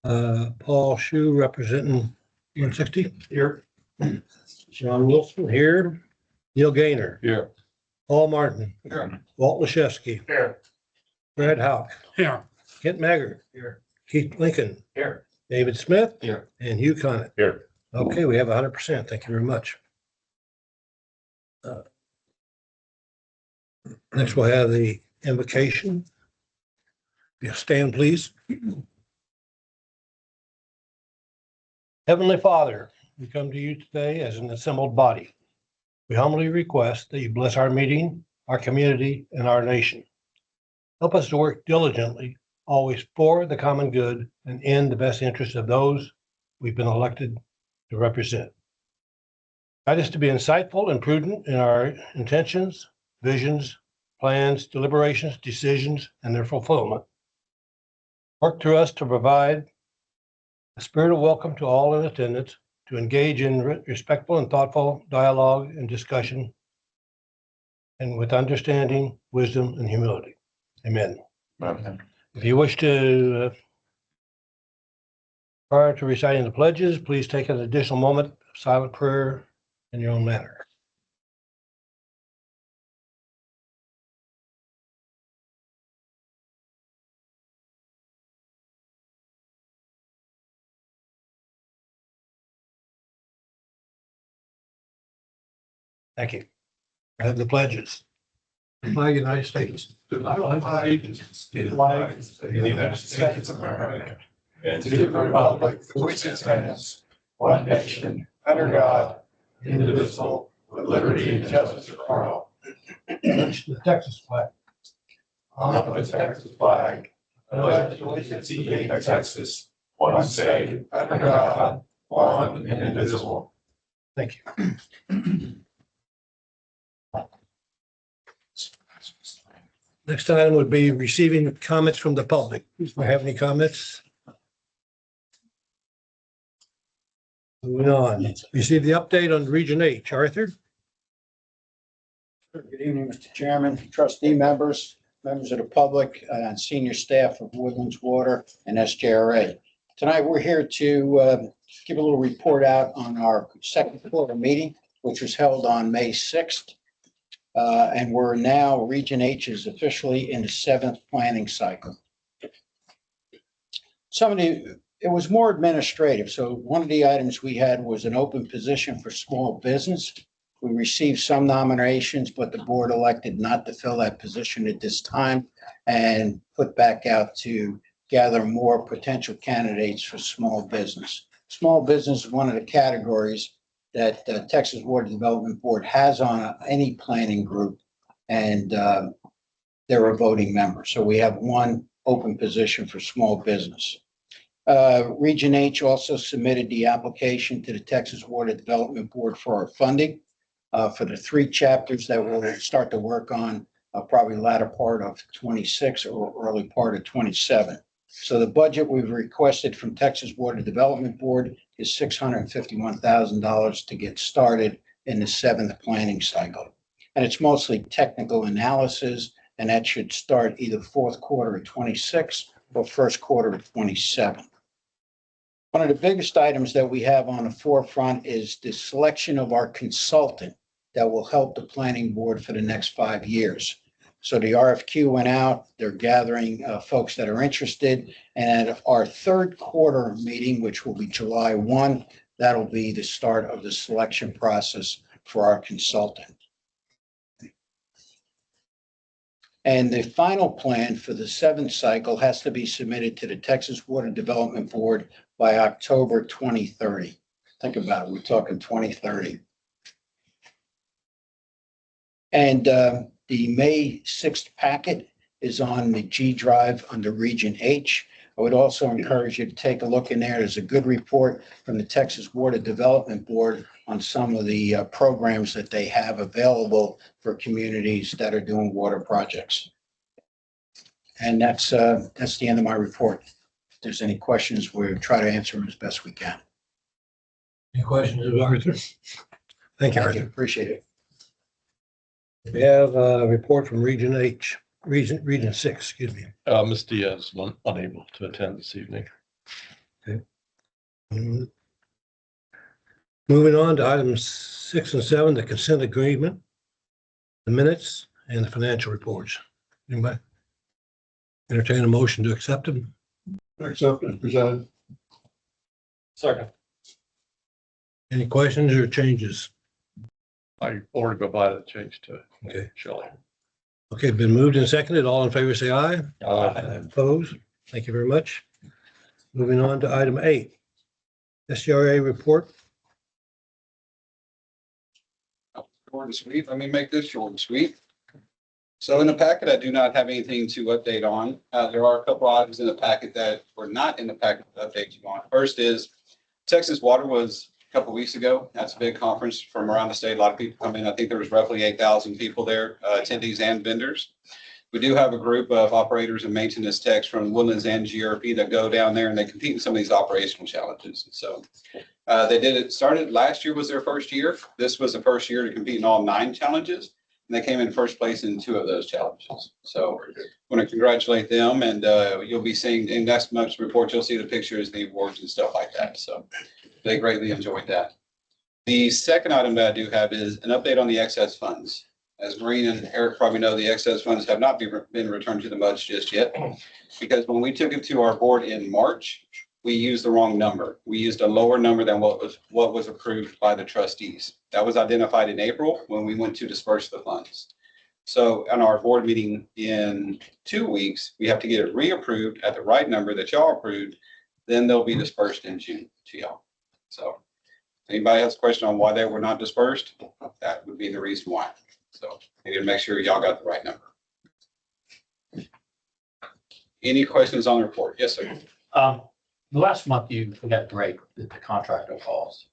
Paul Shu representing 160 here. John Wilson here. Neil Gaynor. Here. Paul Martin. Here. Walt Lashevsky. Here. Brad Houck. Here. Kent Maggart. Here. Keith Lincoln. Here. David Smith. Here. And Hugh Conant. Here. Okay, we have 100%. Thank you very much. Next, we'll have the invocation. Yeah, stand, please. Heavenly Father, we come to you today as an assembled body. We humbly request that you bless our meeting, our community, and our nation. Help us to work diligently, always for the common good and in the best interest of those we've been elected to represent. Guide us to be insightful and prudent in our intentions, visions, plans, deliberations, decisions, and their fulfillment. Work through us to provide a spirit of welcome to all in attendance, to engage in respectful and thoughtful dialogue and discussion, and with understanding, wisdom, and humility. Amen. Amen. If you wish to, prior to reciting the pledges, please take an additional moment of silent prayer in your own manner. Thank you. I have the pledges. The flag of the United States. To the allegiance to the flag of the United States of America, and to the republic for which it stands, one nation, under God, indivisible, with liberty and justice for all. The Texas flag. On the Texas flag, pledge allegiance to Texas, one state, under God, one and indivisible. Thank you. Next item would be receiving comments from the public. Do we have any comments? Moving on. Receive the update on Region H. Arthur? Good evening, Mr. Chairman, trustee members, members of the public, and senior staff of Woodlands Water and SJRA. Tonight, we're here to give a little report out on our second quarter meeting, which was held on May 6th. And we're now, Region H is officially in the 7th planning cycle. It was more administrative. So one of the items we had was an open position for small business. We received some nominations, but the board elected not to fill that position at this time and put back out to gather more potential candidates for small business. Small business is one of the categories that Texas Water Development Board has on any planning group, and they're a voting member. So we have one open position for small business. Region H also submitted the application to the Texas Water Development Board for our funding for the 3 chapters that we'll start to work on probably latter part of 26 or early part of 27. So the budget we've requested from Texas Water Development Board is $651,000 to get started in the 7th planning cycle. And it's mostly technical analysis, and that should start either 4th quarter of 26 or 1st quarter of 27. One of the biggest items that we have on the forefront is the selection of our consultant that will help the planning board for the next 5 years. So the RFQ went out, they're gathering folks that are interested, and at our 3rd quarter meeting, which will be July 1, that'll be the start of the selection process for our consultant. And the final plan for the 7th cycle has to be submitted to the Texas Water Development Board by October 2030. Think about it, we're talking 2030. And the May 6th packet is on the G drive under Region H. I would also encourage you to take a look in there. There's a good report from the Texas Water Development Board on some of the programs that they have available for communities that are doing water projects. And that's the end of my report. If there's any questions, we'll try to answer them as best we can. Any questions of Arthur? Thank you, Arthur. Appreciate it. We have a report from Region H, Region 6, excuse me. Ms. Diaz is unable to attend this evening. Mm. Moving on to items 6 and 7, the consent agreement, the minutes, and the financial reports. Anybody entertain a motion to accept them? Accept as presented. Second. Any questions or changes? I already provided a change to it. Okay. Shelley. Okay, been moved and seconded. All in favor, say aye. Aye. Opposed? Thank you very much. Moving on to item 8, SCRA report. Short and sweet. Let me make this short and sweet. So in the packet, I do not have anything to update on. There are a couple items in the packet that were not in the packet to update you on. First is Texas Water was a couple weeks ago. That's a big conference from around the state. A lot of people come in. I think there was roughly 8,000 people there, attendees and vendors. We do have a group of operators and maintenance techs from Woodlands and GRP that go down there and they compete in some of these operational challenges. So they did it, started last year was their first year. This was the first year to compete in all 9 challenges. And they came in first place in 2 of those challenges. So I want to congratulate them, and you'll be seeing in next month's report, you'll see the pictures, the awards and stuff like that. So they greatly enjoyed that. The second item that I do have is an update on the excess funds. As Maureen and Eric probably know, the excess funds have not been returned to the MUDs just yet, because when we took it to our board in March, we used the wrong number. We used a lower number than what was approved by the trustees. That was identified in April when we went to disperse the funds. So on our board meeting in 2 weeks, we have to get it reapproved at the right number that y'all approved. Then they'll be dispersed in June to y'all. So if anybody has a question on why they were not dispersed, that would be the reason why. So I need to make sure y'all got the right number. Any questions on the report? Yes, sir. The last month you had a break that the contractor caused.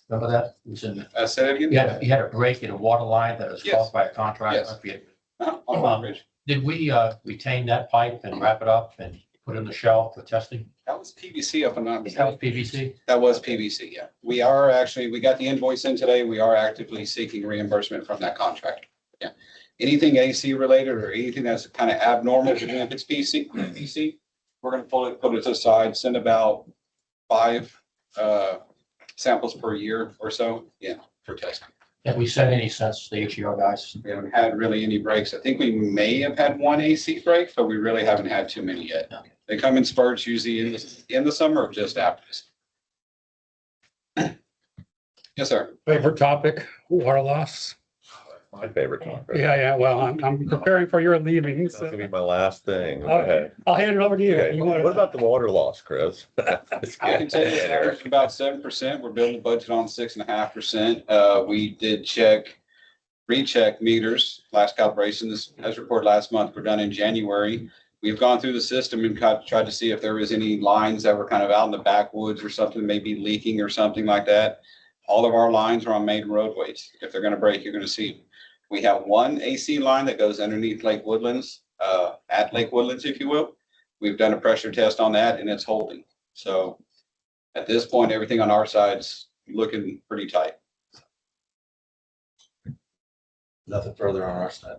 Remember that? It was in, Say that again? you had a break in a water line that was Yes. caused by a contractor. Yes. I forget. On Rock Ridge. Did we retain that pipe and wrap it up and put it on the shelf for testing? That was PVC up and not. That was PVC? That was PVC, yeah. We are actually, we got the invoice in today. We are actively seeking reimbursement from that contractor. Yeah. Anything AC related or anything that's kind of abnormal, even if it's PVC, we're gonna put it to the side, send about 5 samples per year or so, yeah, for testing. Have we sent any since the HER guys? We haven't had really any breaks. I think we may have had 1 AC break, but we really haven't had too many yet. Okay. They come in spurts usually in the summer or just after. Yes, sir. Favorite topic, water loss. My favorite topic. Yeah, well, I'm preparing for your leaving, That's so gonna be my last thing. Go Okay. ahead. I'll hand it over to you. Okay, You what want about the water loss, Chris? I can tell you it's averaged about 7%. We're building the budget on 6.5%. We did recheck meters, last calibrations, as reported last month, were done in January. We've gone through the system and tried to see if there was any lines that were kind of out in the backwoods or something, maybe leaking or something like that. All of our lines are on main roadways. If they're gonna break, you're gonna see them. We have 1 AC line that goes underneath Lake Woodlands, at Lake Woodlands, if you will. We've done a pressure test on that and it's holding. So at this point, everything on our side's looking pretty tight. Nothing further on our side.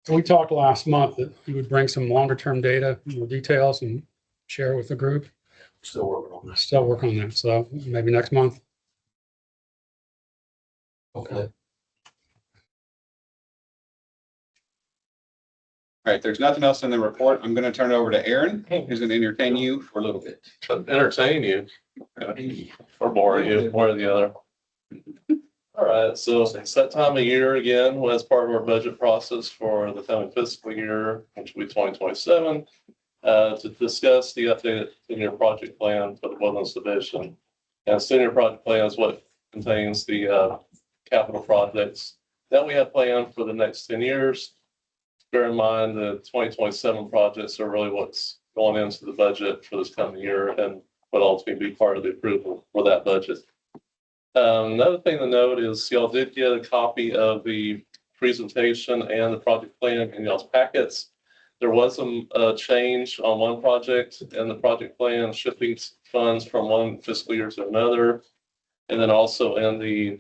So we talked last month that you would bring some longer term data, more details and share with the group. Still working on this. Still work on that. So maybe next month. Okay. All right, there's nothing else in the report. I'm gonna turn it over to Aaron, who's gonna entertain you for a little bit. Entertain you or bore you, one or the other. All right, so it's that time of year again, as part of our budget process for the coming fiscal year, which will be 2027, to discuss the updated senior project plan for the Woodlands Division. And senior project plan is what contains the capital projects that we have planned for the next 10 years. Bear in mind the 2027 projects are really what's going into the budget for this coming year and what ultimately be part of the approval for that budget. Another thing to note is y'all did get a copy of the presentation and the project plan in y'all's packets. There was some change on one project and the project plan, shifting funds from one fiscal year to another. And then also and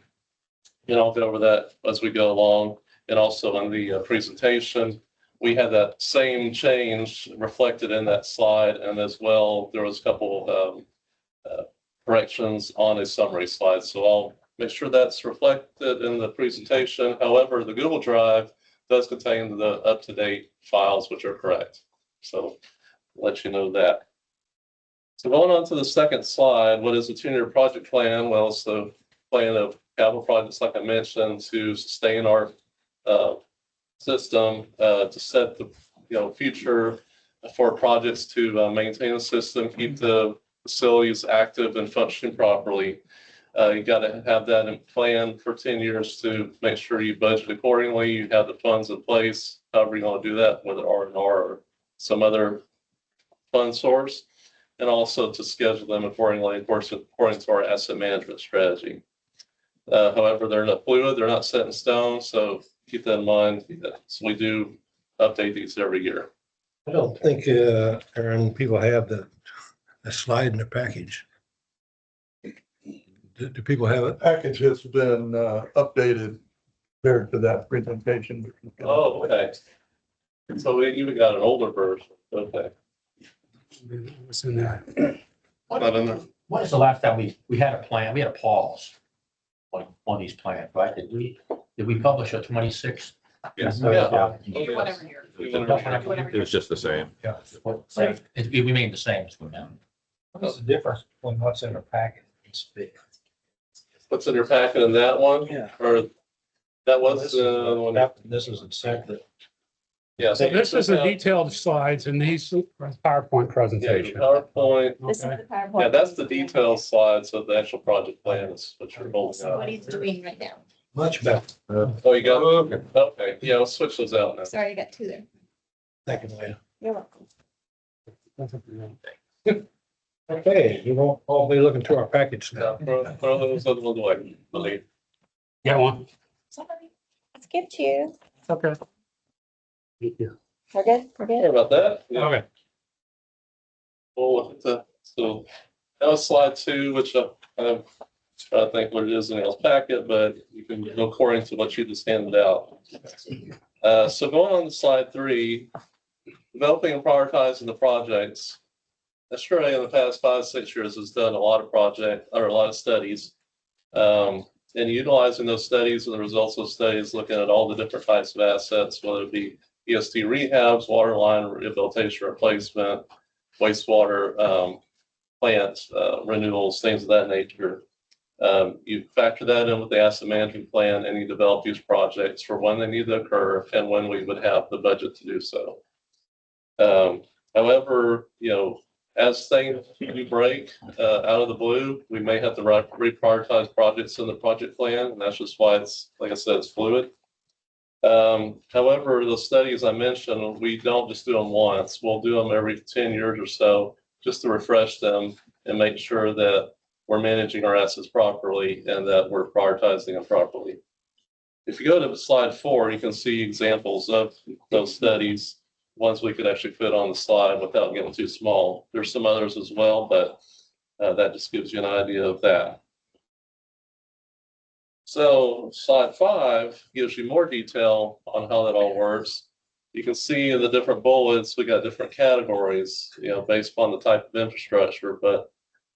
I'll go over that as we go along. And also in the presentation, we had that same change reflected in that slide. And as well, there was a couple corrections on a summary slide. So I'll make sure that's reflected in the presentation. However, the Google Drive does contain the up-to-date files, which are correct. So I'll let you know that. So going on to the second slide, what is the 10-year project plan? Well, it's the plan of capital projects, like I mentioned, to sustain our system, to set the future for projects to maintain the system, keep the facilities active and functioning properly. You got to have that in plan for 10 years to make sure you budget accordingly. You have the funds in place, however you want to do that, whether R&R or some other fund source, and also to schedule them accordingly, of course, according to our asset management strategy. However, they're not fluid, they're not set in stone, so keep that in mind. So we do update these every year. I don't think, Aaron, people have the slide in the package. Do people have it? Package has been updated compared to that presentation. Oh, okay. So we even got an older version. Okay. What's in there? Not in there. When is the last time we had a plan? We had a pause on of these plans, right? Did we publish a 26? Yes. Yeah. Whatever year. It was just the same. Yeah. We remain the same as we now. What is the difference between what's in a packet? It's big. What's in your packet in that one? Yeah. Or that was the one? This is a separate. Yeah. So this is the detailed slides and these PowerPoint Yeah, presentation. PowerPoint. This is Okay. the PowerPoint. Yeah, that's the detailed slide. So the actual project plan is what you're holding So what up. he's doing right now. Much better. Oh, you got it? Okay. Yeah, I'll switch those out now. Sorry, I got two there. Thank you, Leah. You're welcome. Okay, you won't all be looking through our package Yeah, now. throw those other ones away. Delete. Got one? Sorry. I skipped you. Okay. Thank you. We're good? We're Sorry good? about that. Yeah. Okay. We'll look at so that was slide 2, which I'm trying to think what it is in y'all's packet, but you can go according to what you just handed out. So going on to slide 3, developing and prioritizing the projects. Australia in the past 5-6 years has done a lot of a lot of studies. And utilizing those studies and the results of studies, looking at all the different types of assets, whether it be ESD rehabs, water line rehabilitation replacement, wastewater plant renewals, things of that nature. You factor that in with the asset management plan and you develop these projects for when they need to occur and when we would have the budget to do so. However, as things do break out of the blue, we may have to reprioritize projects in the project plan, and that's just why it's, like I said, it's fluid. However, the studies I mentioned, we don't just do them once. We'll do them every 10 years or so just to refresh them and make sure that we're managing our assets properly and that we're prioritizing them properly. If you go to slide 4, you can see examples of those studies, ones we could actually fit on the slide without getting too small. There's some others as well, but that just gives you an idea of that. So slide 5 gives you more detail on how that all works. You can see in the different bullets, we got different categories, based upon the type of infrastructure, but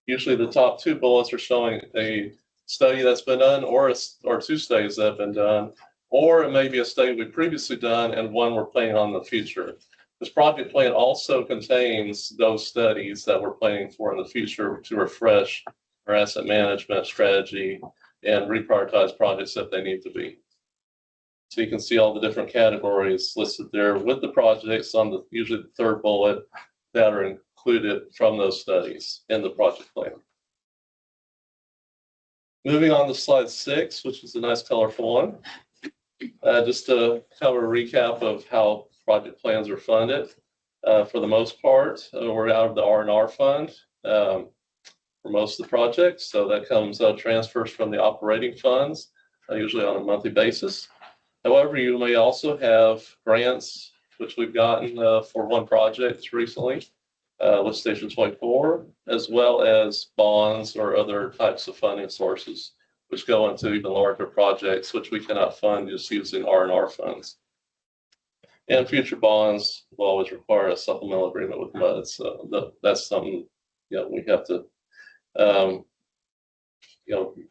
usually the top 2 bullets are showing a study that's been done or 2 studies that have been done, or it may be a study we've previously done and one we're planning on in the future. This project plan also contains those studies that we're planning for in the future to refresh our asset management strategy and reprioritize projects if they need to be. So you can see all the different categories listed there with the projects on usually the 3rd bullet that are included from those studies in the project plan. Moving on to slide 6, which is a nice colorful one. Just to cover a recap of how project plans are funded. For the most part, we're out of the R&R fund for most of the projects. So that comes transfers from the operating funds, usually on a monthly basis. However, you may also have grants, which we've gotten for one project recently, with Station 24, as well as bonds or other types of funding sources, which go into even larger projects, which we cannot fund just using R&R funds. And future bonds will always require a supplemental agreement with MUD. So that's something we have to um,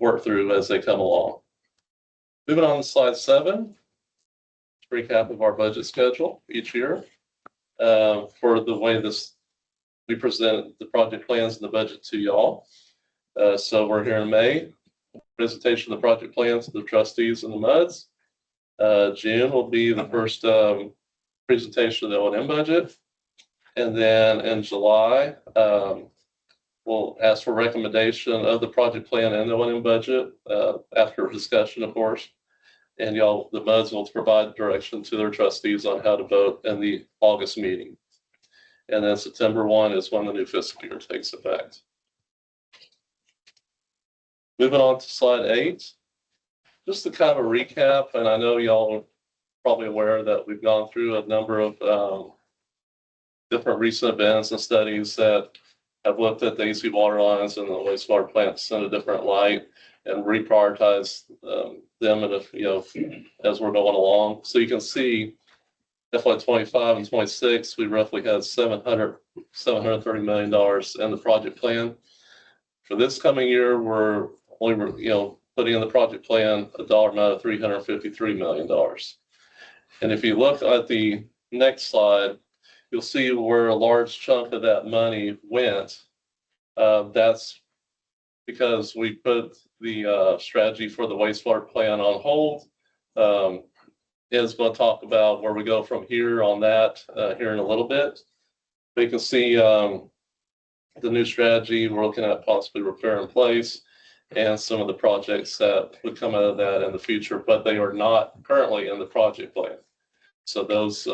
work through as they come along. Moving on to slide 7, recap of our budget schedule each year. For the way we present the project plans and the budget to y'all. So we're here in May, presentation of the project plans to the trustees and the MUDs. June will be the first presentation of the O&M budget. And then in July, we'll ask for recommendation of the project plan and the O&M budget after discussion, of course. And y'all, the MUDs will provide direction to their trustees on how to vote in the August meeting. And then September 1 is when the new fiscal year takes effect. Moving on to slide 8, just to kind of a recap, and I know y'all are probably aware that we've gone through a number of different recent events and studies that have looked at the AC water lines and the wastewater plants in a different light and reprioritize them as we're going along. So you can see FY25 and 26, we roughly had $730 million in the project plan. For this coming year, we're only putting in the project plan a dollar amount of $353 million. And if you look at the next slide, you'll see where a large chunk of that money went. That's because we put the strategy for the wastewater plan on hold. Is going to talk about where we go from here on that here in a little bit. But you can see the new strategy we're looking at possibly repair in place and some of the projects that would come out of that in the future, but they are not currently in the project plan. So those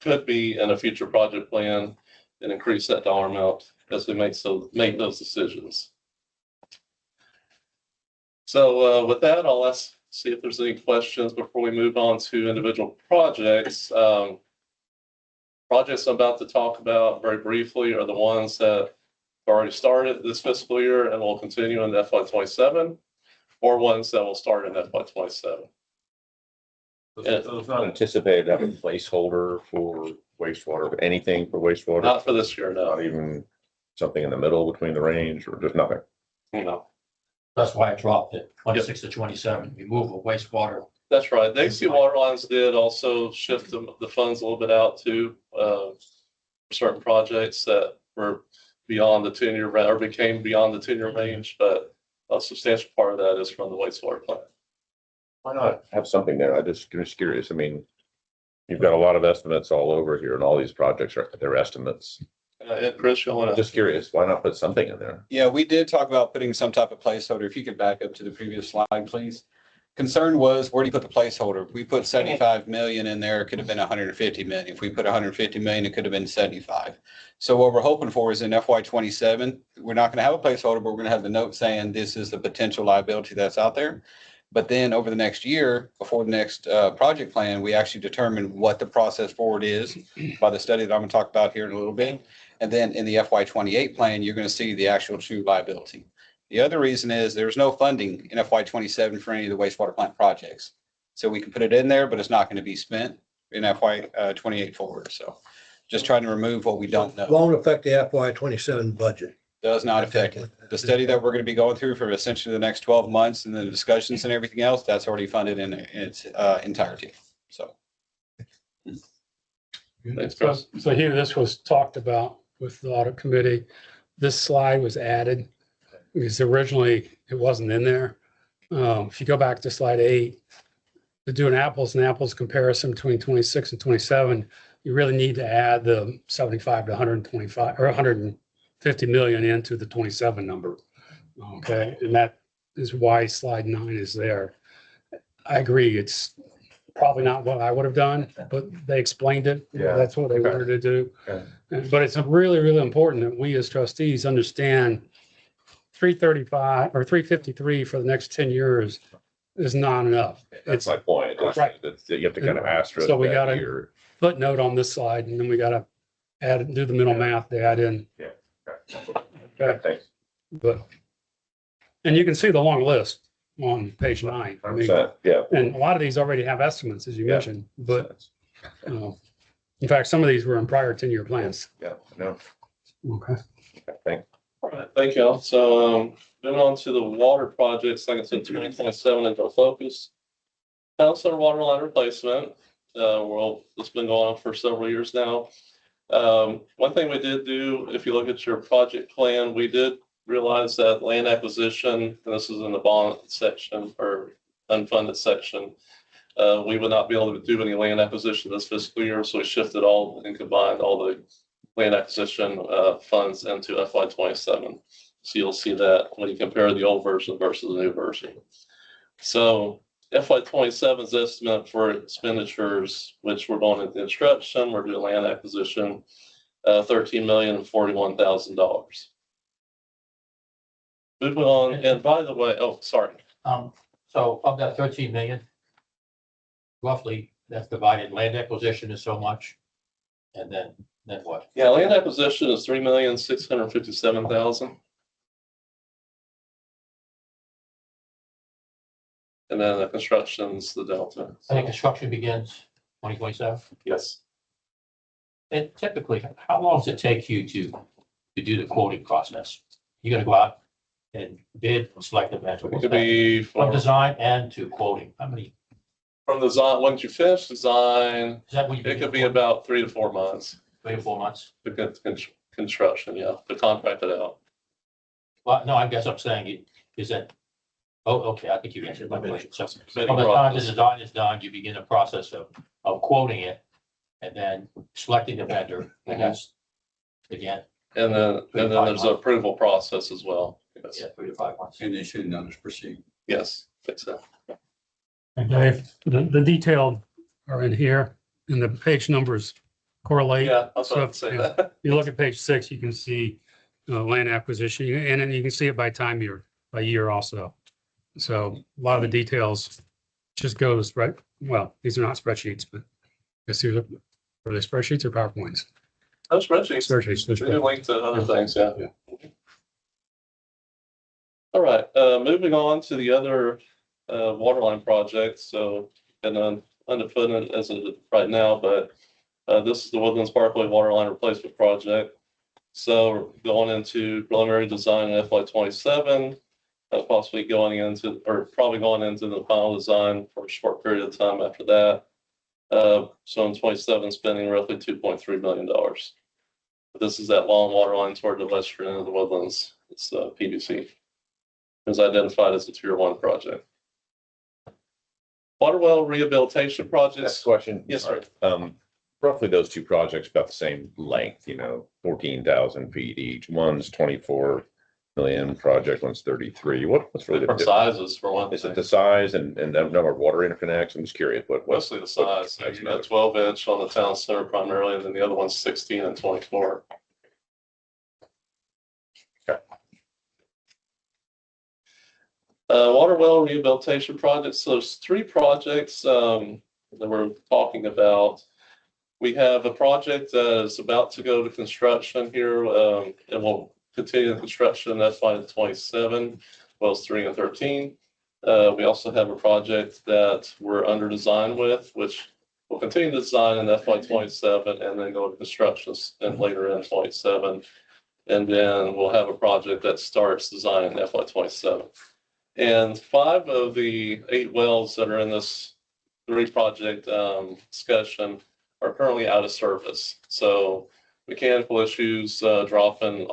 could be in a future project plan and increase that dollar amount as we make those decisions. So with that, I'll see if there's any questions before we move on to individual projects. Projects I'm about to talk about very briefly are the ones that already started this fiscal year and will continue in FY27, or ones that will start in FY27. So it's not anticipated to have a placeholder for wastewater, anything for wastewater? Not for this year, no. Not even something in the middle between the range or just nothing? No. That's why I dropped it, 26 to 27, remove of wastewater. That's right. The AC water lines did also shift the funds a little bit out to certain projects that were beyond the 10-year or became beyond the 10-year range, but a substantial part of that is from the wastewater plant. Why not have something there? I'm just curious. I mean, you've got a lot of estimates all over here and all these projects are their estimates. And Chris, you want I'm to? just curious, why not put something in there? Yeah, we did talk about putting some type of placeholder. If you could back up to the previous slide, please. Concern was, where do you put the placeholder? If we put 75 million in there, it could have been 150 million. If we put 150 million, it could have been 75. So what we're hoping for is in FY27, we're not going to have a placeholder, but we're going to have the note saying this is the potential liability that's out there. But then over the next year, before the next project plan, we actually determine what the process forward is by the study that I'm going to talk about here in a little bit. And then in the FY28 plan, you're going to see the actual true liability. The other reason is there's no funding in FY27 for any of the wastewater plant projects. So we can put it in there, but it's not going to be spent in FY28 forward. So just trying to remove what we don't know. Won't affect the FY27 budget. Does not affect it. The study that we're going to be going through for essentially the next 12 months and the discussions and everything else, that's already funded in its entirety. So. Thanks, Chris. So here, this was talked about with the audit committee. This slide was added because originally it wasn't in there. If you go back to slide 8, to do an apples and apples comparison between 26 and 27, you really need to add the 75 to 125 or 150 million into the 27 number. Okay, and that is why slide 9 is there. I agree, it's probably not what I would have done, but they explained it. Yeah. That's what they Okay. wanted to do. Okay. But it's really, really important that we as trustees understand 335 or 353 for the next 10 years is not enough. That's my point. Right. You have to kind of asterisk So we that gotta- here. Footnote on this slide, and then we gotta do the mental math to add in. Okay, thanks. But, and you can see the long list on page 9. I mean, 100%, yeah. and a lot of these already have estimates, as you Yeah. mentioned, but in fact, some of these were in prior 10-year plans. Yeah, no, Okay. thanks. right, thank y'all. So, moving on to the water projects, like I said, 2027 into focus. Town center water line replacement, well, it's been going on for several years now. One thing we did do, if you look at your project plan, we did realize that land acquisition, and this is in the bond section or unfunded section, we would not be able to do any land acquisition this fiscal year, so we shifted all and combined all the land acquisition funds into FY 27. So you'll see that when you compare the old version versus the new version. So FY 27's estimate for expenditures, which we're going into construction, we're doing land acquisition, $13,041,000. Moving on, and by the way, oh, sorry. So of that 13 million, roughly, that's divided, land acquisition is so much. And then what? Yeah, land acquisition is $3,657,000. And then the construction's the delta. I think construction begins 2027. Yes. And typically, how long does it take you to do the quoting process? You're gonna go out and bid and select a vendor. It could be From design and to quoting. How many? from design, once you finish design, Is that what you? it could be about 3 to 4 months. 3 or 4 months? The construction, yeah, to contract it out. Well, no, I guess I'm saying, is that, oh, okay, I think you answered my question. So Bidding from the time the process. design is done, you begin the process of quoting it and then selecting the vendor, and that's, again, And then there's an approval process as well. Yes, yeah, 3 to 5 months. And they should notice proceed. yes, think so. And Dave, the detailed are in here and the page numbers correlate. Yeah, I was about to So, say yeah. that. You look at page 6, you can see land acquisition, and then you can see it by time year, by year also. So a lot of the details just goes right. Well, these are not spreadsheets, but I guess these are they spreadsheets or PowerPoints? Those spreadsheets, Spreadsheets. they do link to other things, yeah. Yeah. All right, moving on to the other waterline projects. So, and underfunded as of right now, but this is the Woodlands Parkway Waterline Replacement Project. So going into preliminary design in FY 27, possibly going into, or probably going into the final design for a short period of time after that. So in 27, spending roughly $2.3 million. This is that long water line toward the western end of the Woodlands. It's PVC. It's identified as a tier 1 project. Water well rehabilitation Next projects. question. Yes, sir. Roughly those two projects about the same length, 14,000 feet each. One's 24 million, project one's 33. What's really the Different difference? sizes for one Is it thing. the size and the number of water interconnects? I'm just curious what's Mostly the size. So you got 12-inch on the town center primarily, and then the other one's 16 and 24. Water well rehabilitation projects. So there's 3 projects that we're talking about. We have a project that is about to go to construction here, and we'll continue the construction in FY 27, well as 3 and 13. We also have a project that we're under design with, which we'll continue to design in FY 27 and then go to construction and later in 27. And then we'll have a project that starts design in FY 27. And 5 of the 8 wells that are in this 3 project discussion are currently out of service. So mechanical issues, drop in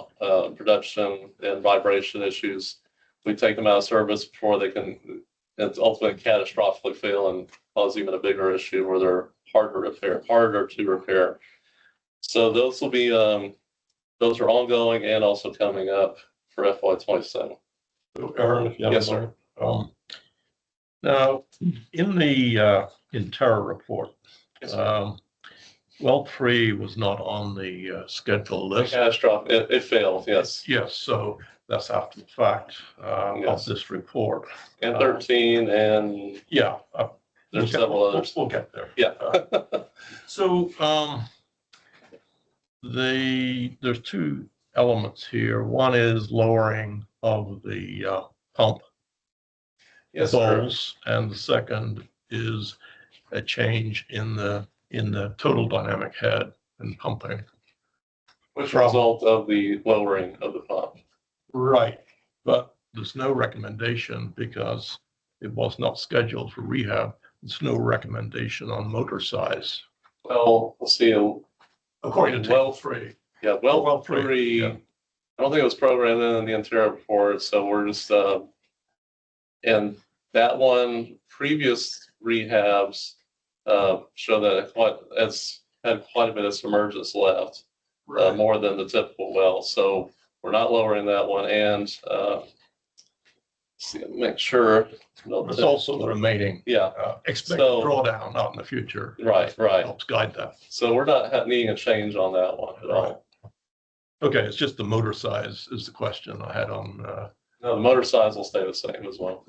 production and vibration issues, we take them out of service before they can ultimately catastrophically fail and cause even a bigger issue where they're harder to repair. So those will be, those are ongoing and also coming up for FY 27. Aaron, if you have a Yes, sir. moment. Now, in the entire report, Yes, sir. well 3 was not on the schedule list. Catastrophic, it failed, yes. Yes, so that's after the fact of Yes. this report. And 13 and Yeah. there's several others. We'll get there. Yeah. So, there's 2 elements here. One is lowering of the pump Yes, sir. bowls, and the second is a change in the total dynamic head and pumping. Which result of the lowering of the pump. Right, but there's no recommendation because it was not scheduled for rehab. There's no recommendation on motor size. Well, let's see, According to table 3. yeah, Well, well, three, three, yeah. I don't think it was programmed in the interior report, so we're just, and that one, previous rehabs, show that it's had quite a bit of submergence left, more than the typical well, so we're not lowering that one, and, see, make sure. It's also the remaining Yeah, expected So- drawdown out in the future. right, right, Helps guide that. so we're not needing a change on that one at all. Okay, it's just the motor size is the question I had on, No, the motor size will stay the same as well.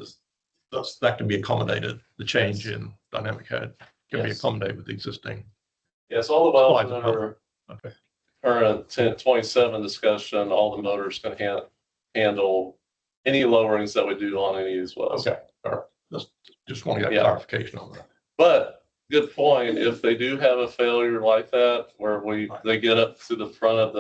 that can be accommodated, the change in dynamic head can be Yes. accommodated with the existing. Yes, all the wells Slides that above. are Okay, current 1027 discussion, all the motors can handle any lowerings that we do on any of these wells. okay, all right. Just want to get Yeah. clarification on that. But good point, if they do have a failure like that, where they get up to the front of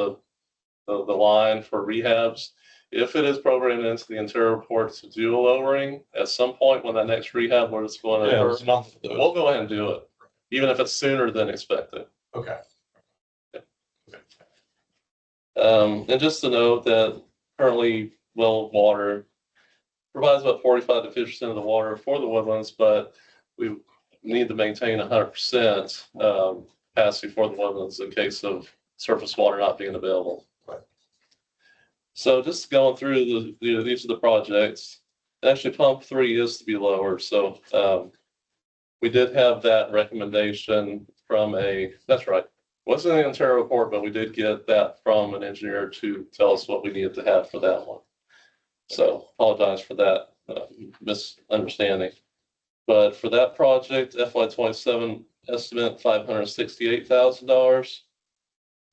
the line for rehabs, if it is programmed into the interior report to do a lowering, at some point when that next rehab where it's going to Yeah, occur, there's enough of those. we'll go ahead and do it, even if it's sooner than expected. Okay. And just to note that currently well water provides about 45 to 50% of the water for the Woodlands, but we need to maintain 100% capacity for the Woodlands in case of surface water not being available. Right. So just going through these are the projects. Actually, pump 3 is to be lower. So we did have that recommendation from that's right. Wasn't in the interior report, but we did get that from an engineer to tell us what we needed to have for that one. So apologize for that misunderstanding. But for that project, FY 27 estimate $568,000.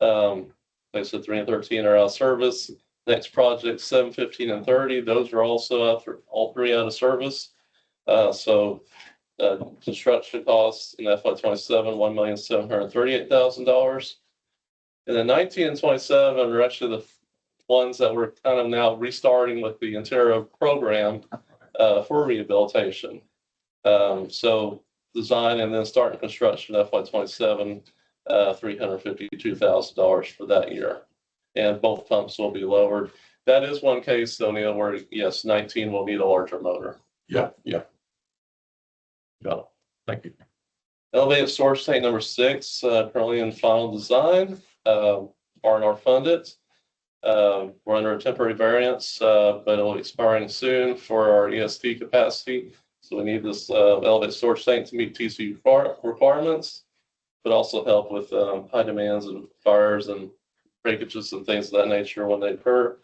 Like I said, 3 and 13 are out of service. Next project, 7, 15, and 30. Those are also all 3 out of service. Construction costs in FY 27, $1,738,000. And then 19 and 27 are actually the ones that we're kind of now restarting with the interior program for rehabilitation. So design and then starting construction FY 27, $352,000 for that year. And both pumps will be lowered. That is one case, though, Neil, where yes, 19 will need a larger motor. Yeah, yeah. Got it. Thank you. Elevated storage tank number 6, currently in final design, R&R funded. We're under a temporary variance, but it'll be expiring soon for our EST capacity. So we need this elevated storage tank to meet TC requirements, but also help with high demands and fires and breakages and things of that nature when they occur.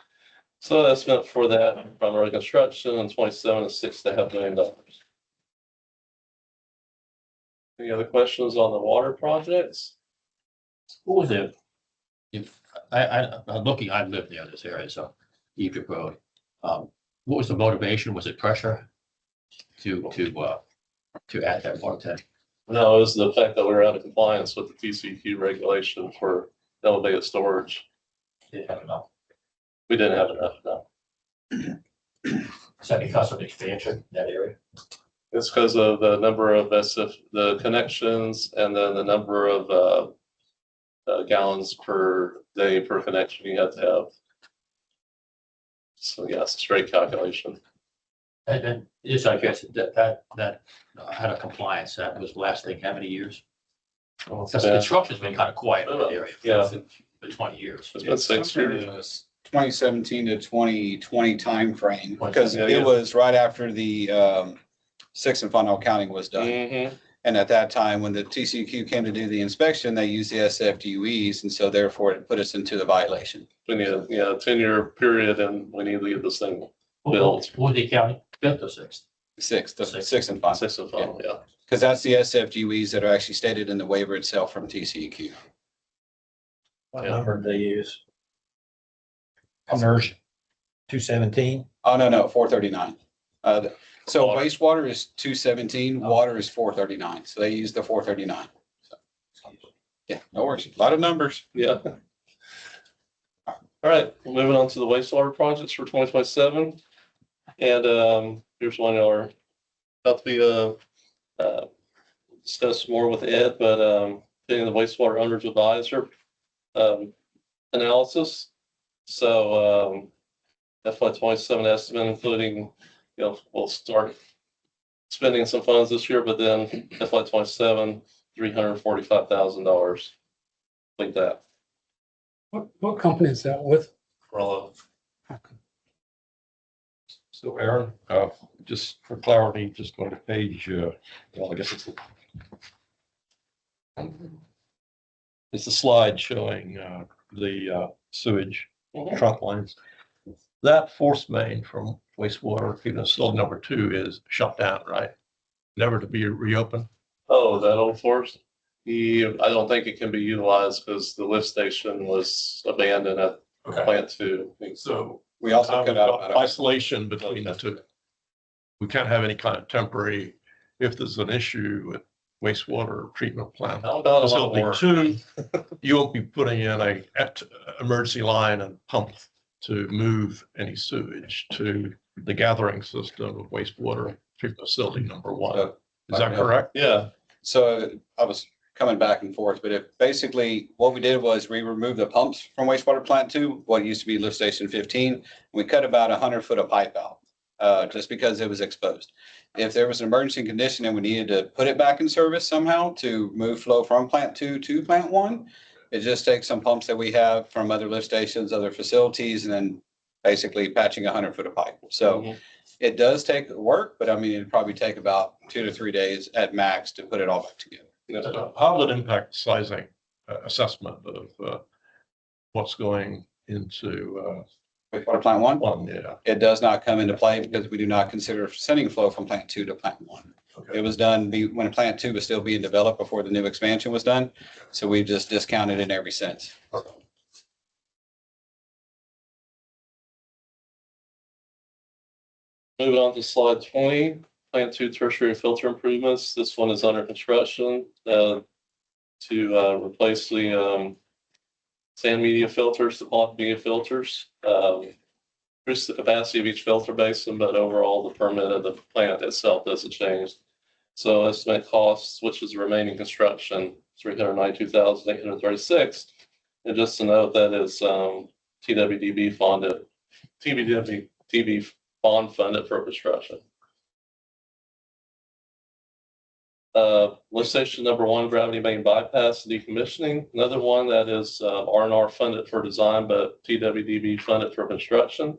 So that's meant for that primary construction and 27 is $6.5 million. Any other questions on the water projects? What was it? I'm looking, I live near this area, so Egypt Road. What was the motivation? Was it pressure to add that water tank? No, it was the fact that we were out of compliance with the TCQ regulation for elevated storage. Didn't have enough. We didn't have enough, no. Is that because of expansion in that area? It's because of the number of the connections and then the number of gallons per day per connection you have to have. So yeah, it's a straight calculation. And just, I guess, that out of compliance, that was lasting how many years? Because the construction's been kind of quiet in that area. Yeah. For 20 years. It's been 6 years. 2017 to 2020 timeframe, because Yeah, it yeah. was right after the 6 and final counting was done. Mm-hmm. And at that time, when the TCQ came to do the inspection, they used the SFDUEs, and so therefore it put us into the violation. We need a 10-year period and we need to get this thing What built. was the county, 5th or 6th? 6 and 5, 6 and 5, yeah. because that's the SFDUEs that are actually stated in the waiver itself from TCEQ. What Yeah. number did they use? Conversion, 217. Oh, no, 439. So Water. wastewater is 217, water is 439, so they use the 439. Yeah, no worries, a lot of numbers. Yeah. All right, moving on to the wastewater projects for 2027. And here's one y'all are about to be discuss more with Ed, but getting the wastewater owners advisor analysis. So FY27 estimate, including, we'll start spending some funds this year, but then FY27, $345,000. Like that. What company is that with? Rollo. So Aaron, just for clarity, just go to page, well, I guess it's a slide showing the sewage trunk lines. That force main from wastewater, facility number 2 is shut down, right? Never to be reopened. Oh, that old forest? Yeah, I don't think it can be utilized because the lift station was abandoned at plant 2. So We also cut out about isolation between the two. We can't have any kind of temporary, if there's an issue with wastewater treatment plant. How about a lot Facility more? 2, you won't be putting in a emergency line and pump to move any sewage to the gathering system of wastewater treatment facility number 1. Is that correct? Yeah. So I was coming back and forth, but basically what we did was we removed the pumps from wastewater plant 2, what used to be lift station 15. We cut about 100 foot of pipe out, just because it was exposed. If there was an emergency condition and we needed to put it back in service somehow to move flow from plant 2 to plant 1, it just takes some pumps that we have from other lift stations, other facilities, and then basically patching 100 foot of pipe. So it does take work, but I mean, it'd probably take about 2 to 3 days at max to put it all back together. How would it impact sizing assessment of what's going into Wastewater plant 1? 1? Yeah. It does not come into play because we do not consider sending flow from plant 2 to plant 1. Okay. It was done when plant 2 was still being developed before the new expansion was done. So we've just discounted it every since. Moving on to slide 20, plant 2 tertiary filter improvements. This one is under construction to replace the sand media filters, the block media filters. Increase the capacity of each filter basin, but overall the permit of the plant itself doesn't change. So estimate costs, which is remaining construction, $392,836. And just to note that is TWDB funded, TWDB bond funded for construction. Lift station number 1, gravity main bypass decommissioning. Another one that is R&R funded for design, but TWDB funded for construction.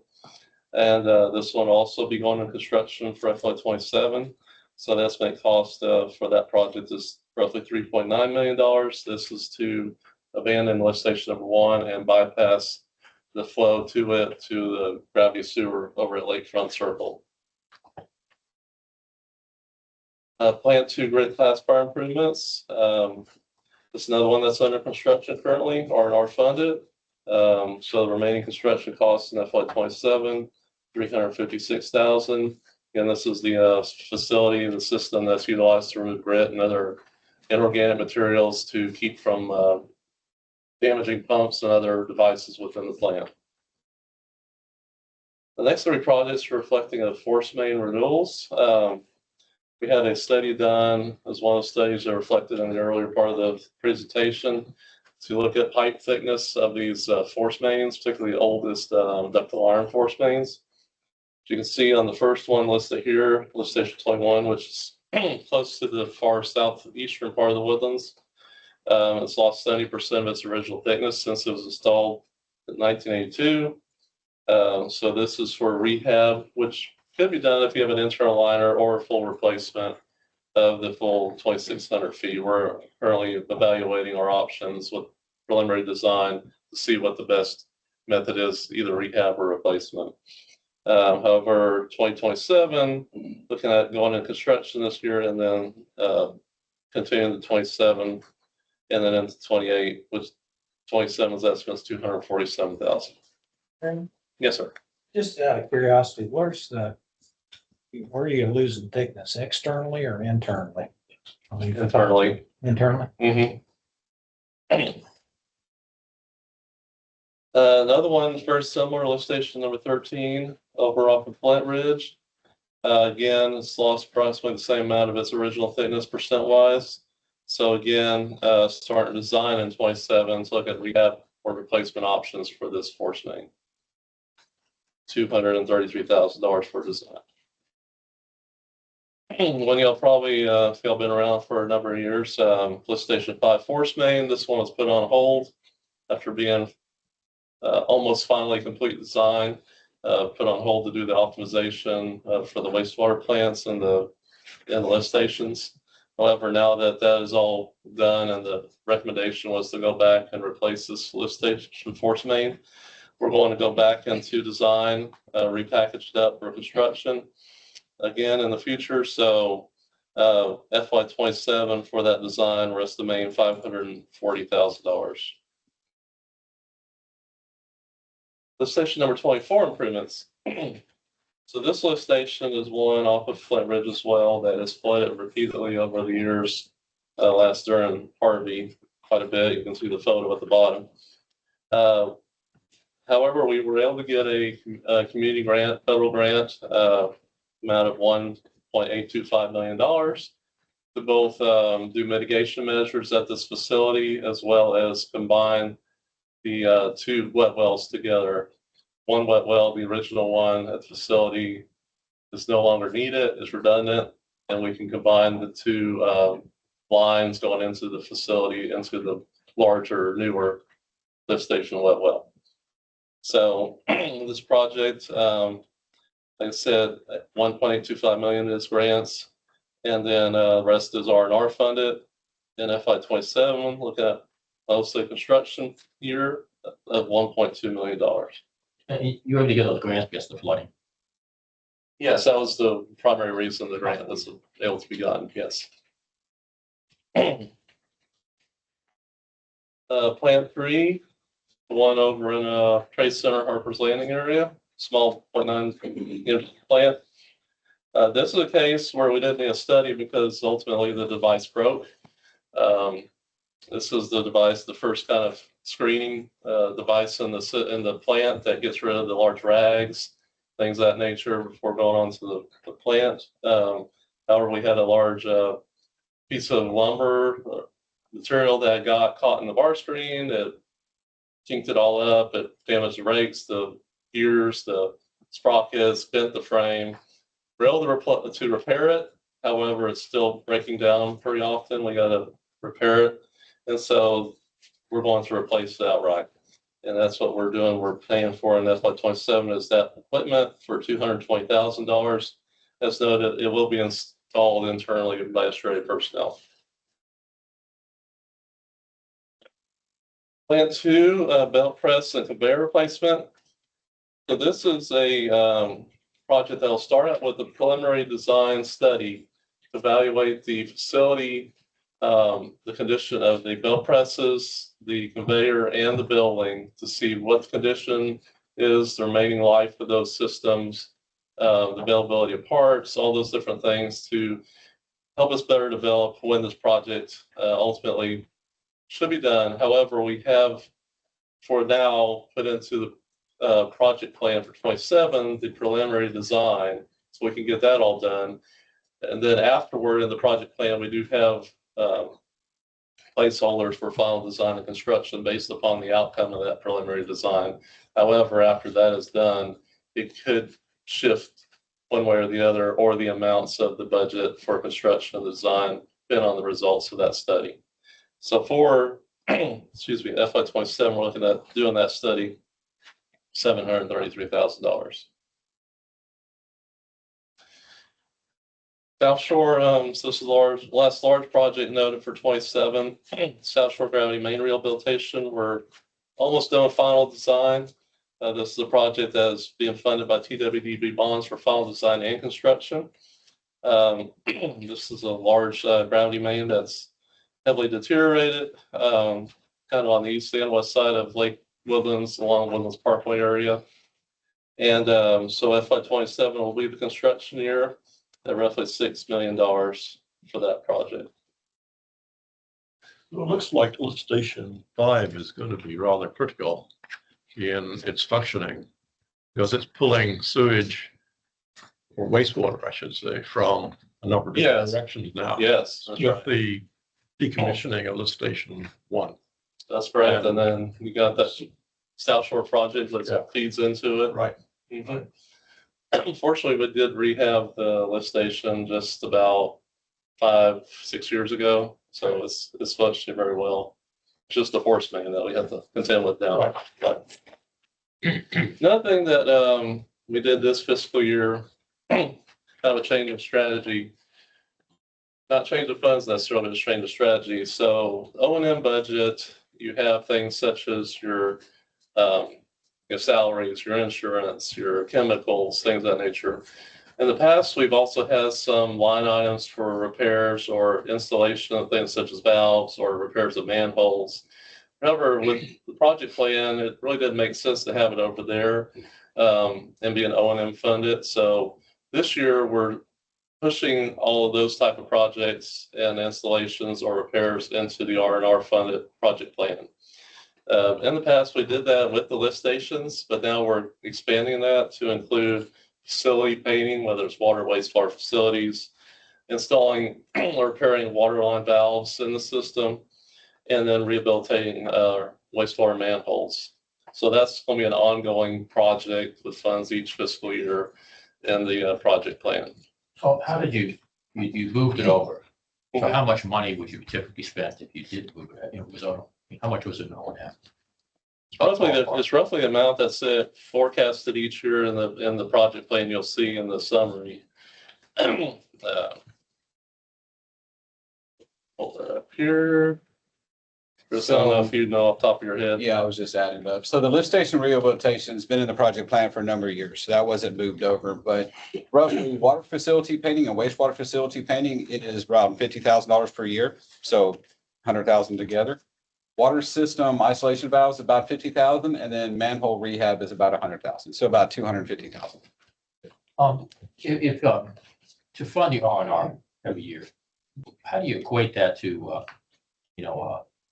And this one will also be going in construction for FY27. So the estimated cost for that project is roughly $3.9 million. This is to abandon lift station number 1 and bypass the flow to it to the gravity sewer over at Lakefront Circle. Plant 2 grid class fire improvements. This is another one that's under construction currently, R&R funded. So the remaining construction costs in FY27, $356,000. Again, this is the facility, the system that's utilized to remove grit and other inorganic materials to keep from damaging pumps and other devices within the plant. The next 3 projects are reflecting of force main renewals. We had a study done, as one of the studies that reflected in the earlier part of the presentation, to look at pipe thickness of these force mains, particularly the oldest ductile iron force mains. As you can see on the first one listed here, lift station 21, which is close to the far southeastern part of the Woodlands. It's lost 70% of its original thickness since it was installed in 1982. So this is for rehab, which could be done if you have an internal liner or a full replacement of the full 2,600 feet. We're currently evaluating our options with preliminary design to see what the best method is, either rehab or replacement. However, 2027, looking at going into construction this year and then continuing to 27 and then into 28, which 27's estimate is $247,000. Yes, sir. Just out of curiosity, where are you losing thickness, externally or internally? Internally. Internally? Another one, very similar, lift station number 13 over off of Flint Ridge. Again, it's lost approximately the same amount of its original thickness percent wise. So again, starting design in 27, so look at rehab or replacement options for this force main. $233,000 for design. When y'all probably, if y'all been around for a number of years, lift station 5 force main, this one was put on hold after being almost finally complete design, put on hold to do the optimization for the wastewater plants and the lift stations. However, now that that is all done and the recommendation was to go back and replace this lift station force main, we're going to go back into design, repackage it up for construction again in the future. So FY27 for that design, we're estimating $540,000. Lift station number 24 improvements. So this lift station is one off of Flint Ridge as well that has flooded repeatedly over the years. Last during Harvey quite a bit. You can see the photo at the bottom. However, we were able to get a community grant, federal grant, amount of $1.825 million to both do mitigation measures at this facility as well as combine the two wet wells together. One wet well, the original one at the facility, is no longer needed, is redundant, and we can combine the two lines going into the facility into the larger, newer lift station wet well. So this project, like I said, 1.825 million is grants, and then the rest is R&R funded. In FY27, look at mostly construction year of $1.2 million. And you already get those grants against the flooding. Yes, that was the primary reason the grant was able to be gotten, yes. Plant 3, the one over in Trade Center, Harper's Landing area, small 0.9 plant. This is a case where we didn't need a study because ultimately the device broke. This is the device, the first kind of screening device in the plant that gets rid of the large rags, things of that nature before going on to the plant. However, we had a large piece of lumber material that got caught in the bar screen. It kinked it all up. It damaged the rakes, the gears, the sprockets, bent the frame. We're able to repair it. However, it's still breaking down pretty often. We got to repair it. And so we're going to replace it outright. And that's what we're doing. We're paying for in FY27 is that equipment for $220,000. As noted, it will be installed internally by Australian personnel. Plant 2, belt press and conveyor replacement. So this is a project that will start out with a preliminary design study to evaluate the facility, the condition of the belt presses, the conveyor, and the building to see what the condition is, the remaining life of those systems, the availability of parts, all those different things to help us better develop when this project ultimately should be done. However, we have for now put into the project plan for 27 the preliminary design so we can get that all done. And then afterward in the project plan, we do have placeholders for final design and construction based upon the outcome of that preliminary design. However, after that is done, it could shift one way or the other, or the amounts of the budget for construction and design depending on the results of that study. So for, excuse me, FY27, we're looking at doing that study, $733,000. South Shore, so this is the last large project noted for 27. South Shore Gravity Main Rehabilitation. We're almost done with final design. This is a project that is being funded by TWDB bonds for final design and construction. This is a large gravity main that's heavily deteriorated, kind of on the east and west side of Lake Woodlands, along Woodlands Parkway area. And so FY27 will be the construction year at roughly $6 million for that project. Well, it looks like lift station 5 is going to be rather critical. in its functioning. Because it's pulling sewage or wastewater, I should say, from a number of different Yes. directions now. Yes, that's With right. the decommissioning of lift station one. That's correct. And then we got that South Shore project Yeah. that feeds into it. Right. Mhm. Unfortunately, we did rehab the lift station just about 5-6 years ago. So it's functioning very well. Just the horse main that we have to contend with now. But another thing that we did this fiscal year, kind of a change of strategy. Not change of funds necessarily, just change of strategy. So O&M budget, you have things such as your salaries, your insurance, your chemicals, things of that nature. In the past, we've also had some line items for repairs or installation of things such as valves or repairs of manholes. However, with the project plan, it really didn't make sense to have it over there and be an O&M funded. So this year, we're pushing all of those type of projects and installations or repairs into the R&R funded project plan. In the past, we did that with the lift stations, but now we're expanding that to include facility painting, whether it's water, wastewater facilities, installing or repairing water line valves in the system, and then rehabilitating wastewater manholes. So that's going to be an ongoing project with funds each fiscal year in the project plan. So how did you moved it over? So how much money would you typically spend if you did move it? You know, how much was it in O&M? It's roughly the amount that's forecasted each year in the project plan you'll see in the summary. Hold that up here. Chris, I don't know if you know off the top of your head. Yeah, I was just adding it up. So the lift station rehabilitation's been in the project plan for a number of years, so that wasn't moved over, but roughly water facility painting and wastewater facility painting, it is around $50,000 per year, so 100,000 together. Water system isolation valves, about 50,000, and then manhole rehab is about 100,000, so about 250,000. If to fund the R&R every year, how do you equate that to,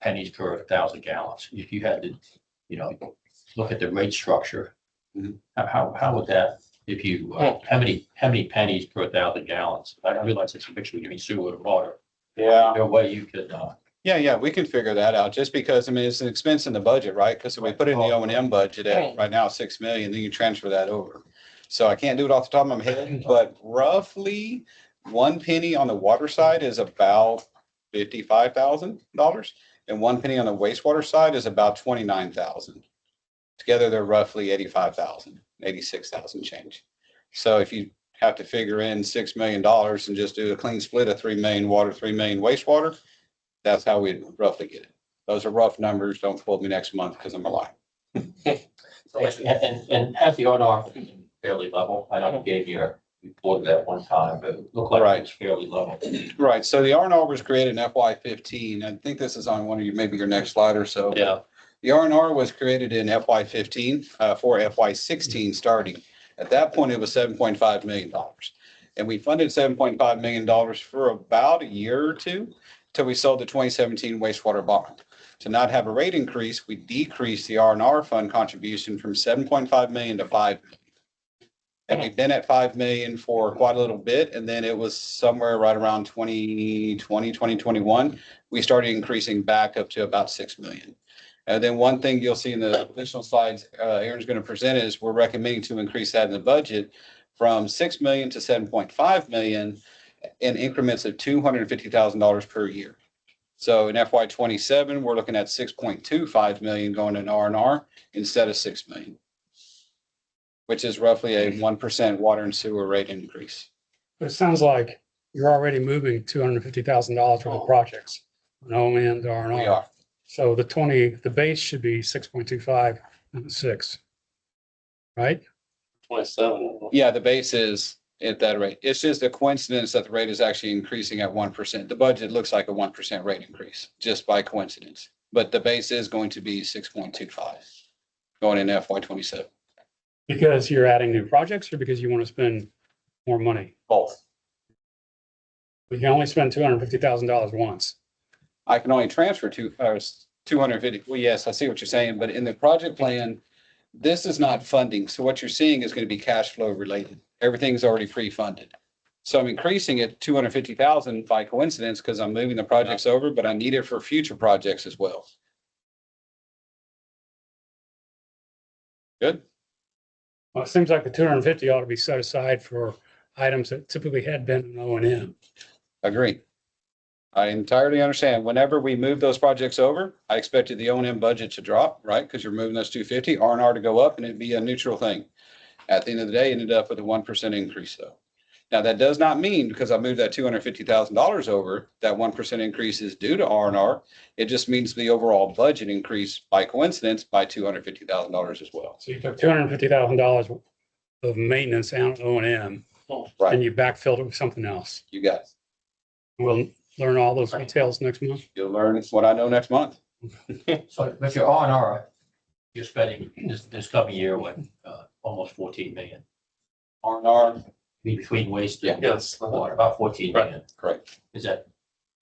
pennies per 1,000 gallons? If you had to, look at the rate structure, how would that, if you, how many pennies per 1,000 gallons? I realize it's a mixture between sewer and water. Yeah. Is there a way you could, Yeah, we can figure that out, just because, I mean, it's an expense in the budget, right? Because if we put it in the O&M budget at right now, 6 million, then you transfer that over. So I can't do it off the top of my head, but roughly 1 penny on the water side is about $55,000. And 1 penny on the wastewater side is about 29,000. Together, they're roughly 85,000, 86,000 change. So if you have to figure in $6 million and just do a clean split of 3 million water, 3 million wastewater, that's how we roughly get it. Those are rough numbers. Don't quote me next month because I'm a liar. and has the R&R been fairly level? I know you gave your report that one time, but it looked like it was fairly level. Right. So the R&R was created in FY15. I think this is on one of maybe your next slide or so. Yeah. The R&R was created in FY15 for FY16 starting. At that point, it was $7.5 million. And we funded $7.5 million for about a year or two till we sold the 2017 wastewater bond. To not have a rate increase, we decreased the R&R fund contribution from 7.5 million to 5 million. And we've been at 5 million for quite a little bit. And then it was somewhere right around 2020, 2021, we started increasing back up to about 6 million. And then one thing you'll see in the additional slides Aaron's going to present is we're recommending to increase that in the budget from 6 million to 7.5 million in increments of $250,000 per year. So in FY27, we're looking at 6.25 million going in R&R instead of 6 million, which is roughly a 1% water and sewer rate increase. But it sounds like you're already moving $250,000 worth of projects on O&M to R&R. We are. So the base should be 6.25 and 6. Right? 27. Yeah, the base is at that rate. It's just a coincidence that the rate is actually increasing at 1%. The budget looks like a 1% rate increase just by coincidence, but the base is going to be 6.25 going in FY27. Because you're adding new projects or because you want to spend more money? Both. You can only spend $250,000 once. I can only transfer 250. Well, yes, I see what you're saying, but in the project plan, This is not funding. So what you're seeing is going to be cash flow related. Everything's already pre-funded. So I'm increasing it 250,000 by coincidence because I'm moving the projects over, but I need it for future projects as well. Good. Well, it seems like the 250 ought to be set aside for items that typically had been in O&M. Agree. I entirely understand. Whenever we move those projects over, I expected the O&M budget to drop, right? Because you're moving those 250, R&R to go up, and it'd be a neutral thing. At the end of the day, ended up with a 1% increase though. Now, that does not mean because I moved that $250,000 over, that 1% increase is due to R&R. It just means the overall budget increase by coincidence by $250,000 as well. So you took $250,000 of maintenance and O&M, and Right, you backfilled it with something else. you got it. We'll learn all those details next month. You'll learn what I know next month. So, but your R&R, you're spending this coming year, what, almost 14 million? R&R, Between waste Yeah. and Yes. water, about 14 million. correct. Is that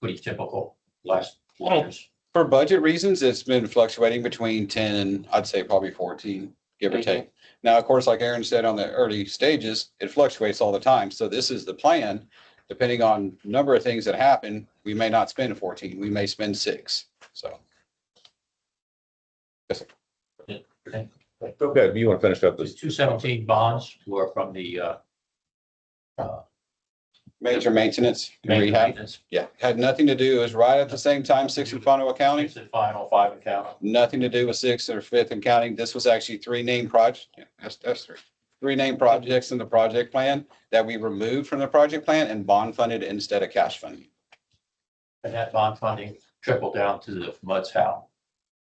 pretty typical last years? For budget reasons, it's been fluctuating between 10 and I'd say probably 14, give or take. Now, of course, like Aaron said on the early stages, it fluctuates all the time. So this is the plan. Depending on number of things that happen, we may not spend 14, we may spend 6. So. Okay, do you want to finish up The this? 217 bonds were from the Major maintenance, major rehab, maintenance. yeah, had nothing to do, it was right at the same time, 6th and final accounting. Six and final, 5 and counting. Nothing to do with 6th or 5th and counting. This was actually 3 named projects. Yeah, that's 3. 3 named projects in the project plan that we removed from the project plan and bond funded instead of cash funding. And that bond funding trickled down to the MUD's how?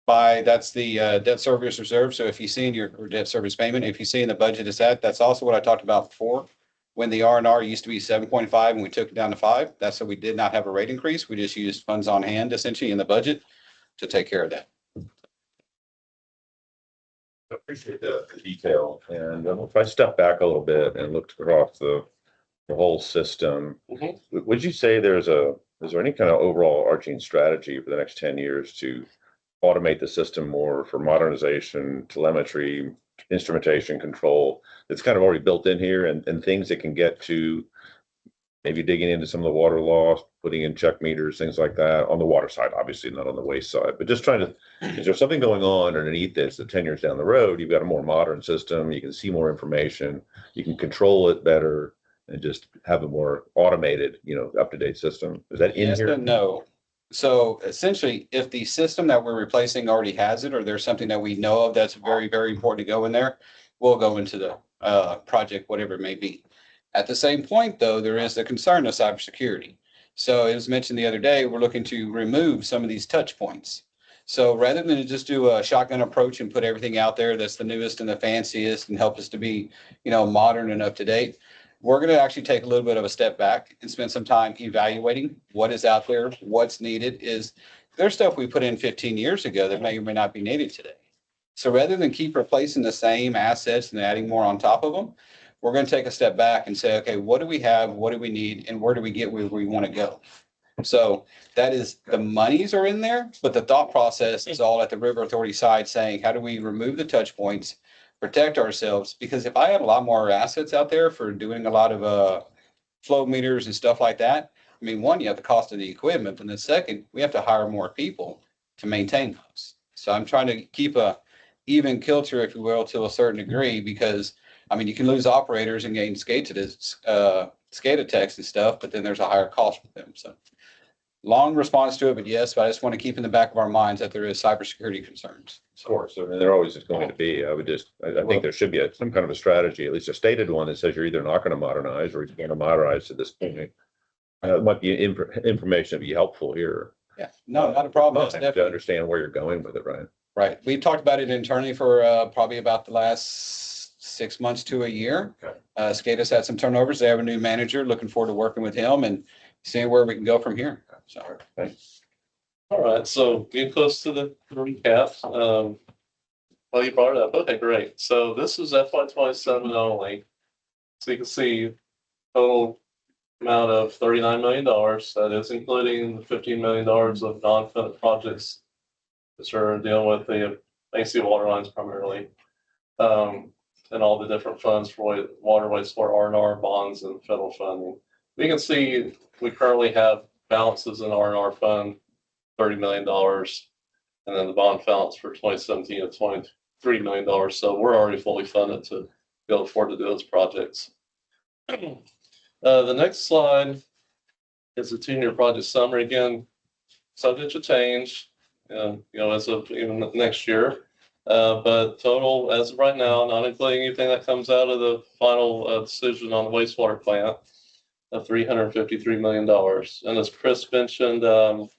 That's the debt service reserve. So if you see in your debt service payment, if you see in the budget is that's also what I talked about before. When the R&R used to be 7.5 and we took it down to 5, that's so we did not have a rate increase. We just used funds on hand essentially in the budget to take care of that. I appreciate the detail. And if I step back a little bit and look across the whole system, would you say is there any kind of overall arching strategy for the next 10 years to automate the system more for modernization, telemetry, instrumentation control that's kind of already built in here and things that can get to maybe digging into some of the water loss, putting in check meters, things like that on the water side, obviously not on the waste side, but just trying to, is there something going on underneath this that 10 years down the road, you've got a more modern system, you can see more information, you can control it better and just have a more automated, up-to-date system? Is that in Yes here? and no. So essentially, if the system that we're replacing already has it, or there's something that we know of that's very, very important to go in there, we'll go into the project, whatever it may be. At the same point, though, there is the concern of cybersecurity. So it was mentioned the other day, we're looking to remove some of these touch points. So rather than just do a shotgun approach and put everything out there that's the newest and the fanciest and help us to be, modern and up to date, we're going to actually take a little bit of a step back and spend some time evaluating what is out there, what's needed. There's stuff we put in 15 years ago that may or may not be needed today. So rather than keep replacing the same assets and adding more on top of them, we're going to take a step back and say, okay, what do we have? What do we need? And where do we get where we want to go? So that is, the monies are in there, but the thought process is all at the River Authority side saying, how do we remove the touch points? Protect ourselves, because if I have a lot more assets out there for doing a lot of flow meters and stuff like that, I mean, one, you have the cost of the equipment, and then second, we have to hire more people to maintain those. So I'm trying to keep a even kilter, if you will, to a certain degree, because I mean, you can lose operators and gain SCADA techs and stuff, but then there's a higher cost for them. So long response to it, but yes, but I just want to keep in the back of our minds that there is cybersecurity concerns. Of course, I mean, there always is going to be. I think there should be some kind of a strategy, at least a stated one that says you're either not going to modernize or you're going to modernize at this point. It might be information to be helpful here. Yeah, no, not a problem. That's To definitely understand where you're going with it, right? right. We talked about it internally for probably about the last 6 months to a year. Okay. SCADA's had some turnovers. They have a new manager. Looking forward to working with him and seeing where we can go from here. So, Thanks. All right, so getting close to the recap. Well, you brought it up. Okay, great. So this is FY27 only. So you can see total amount of $39 million. That is including the $15 million of non-funded projects, which are dealing with the AC water lines primarily. And all the different funds for water, wastewater, R&R bonds and federal funding. We can see we currently have balances in R&R fund, $30 million. And then the bond balance for 2017 of $23 million. So we're already fully funded to be able to afford to do those projects. The next slide is a 10-year project summary. Again, subject to change, as of even next year. But total, as of right now, not including anything that comes out of the final decision on the wastewater plant, of $353 million. And as Chris mentioned, and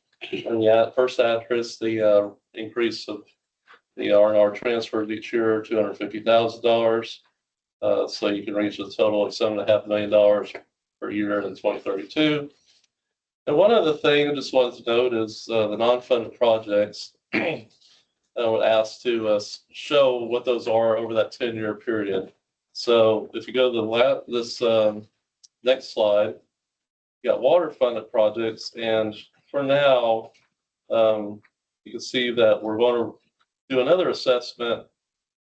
yeah, first address, the increase of the R&R transfers each year, $250,000. So you can reach a total of $7.5 million per year in 2032. And one other thing I just wanted to note is the non-funded projects. I would ask to show what those are over that 10-year period. So if you go to this next slide, you got water funded projects. And for now, you can see that we're going to do another assessment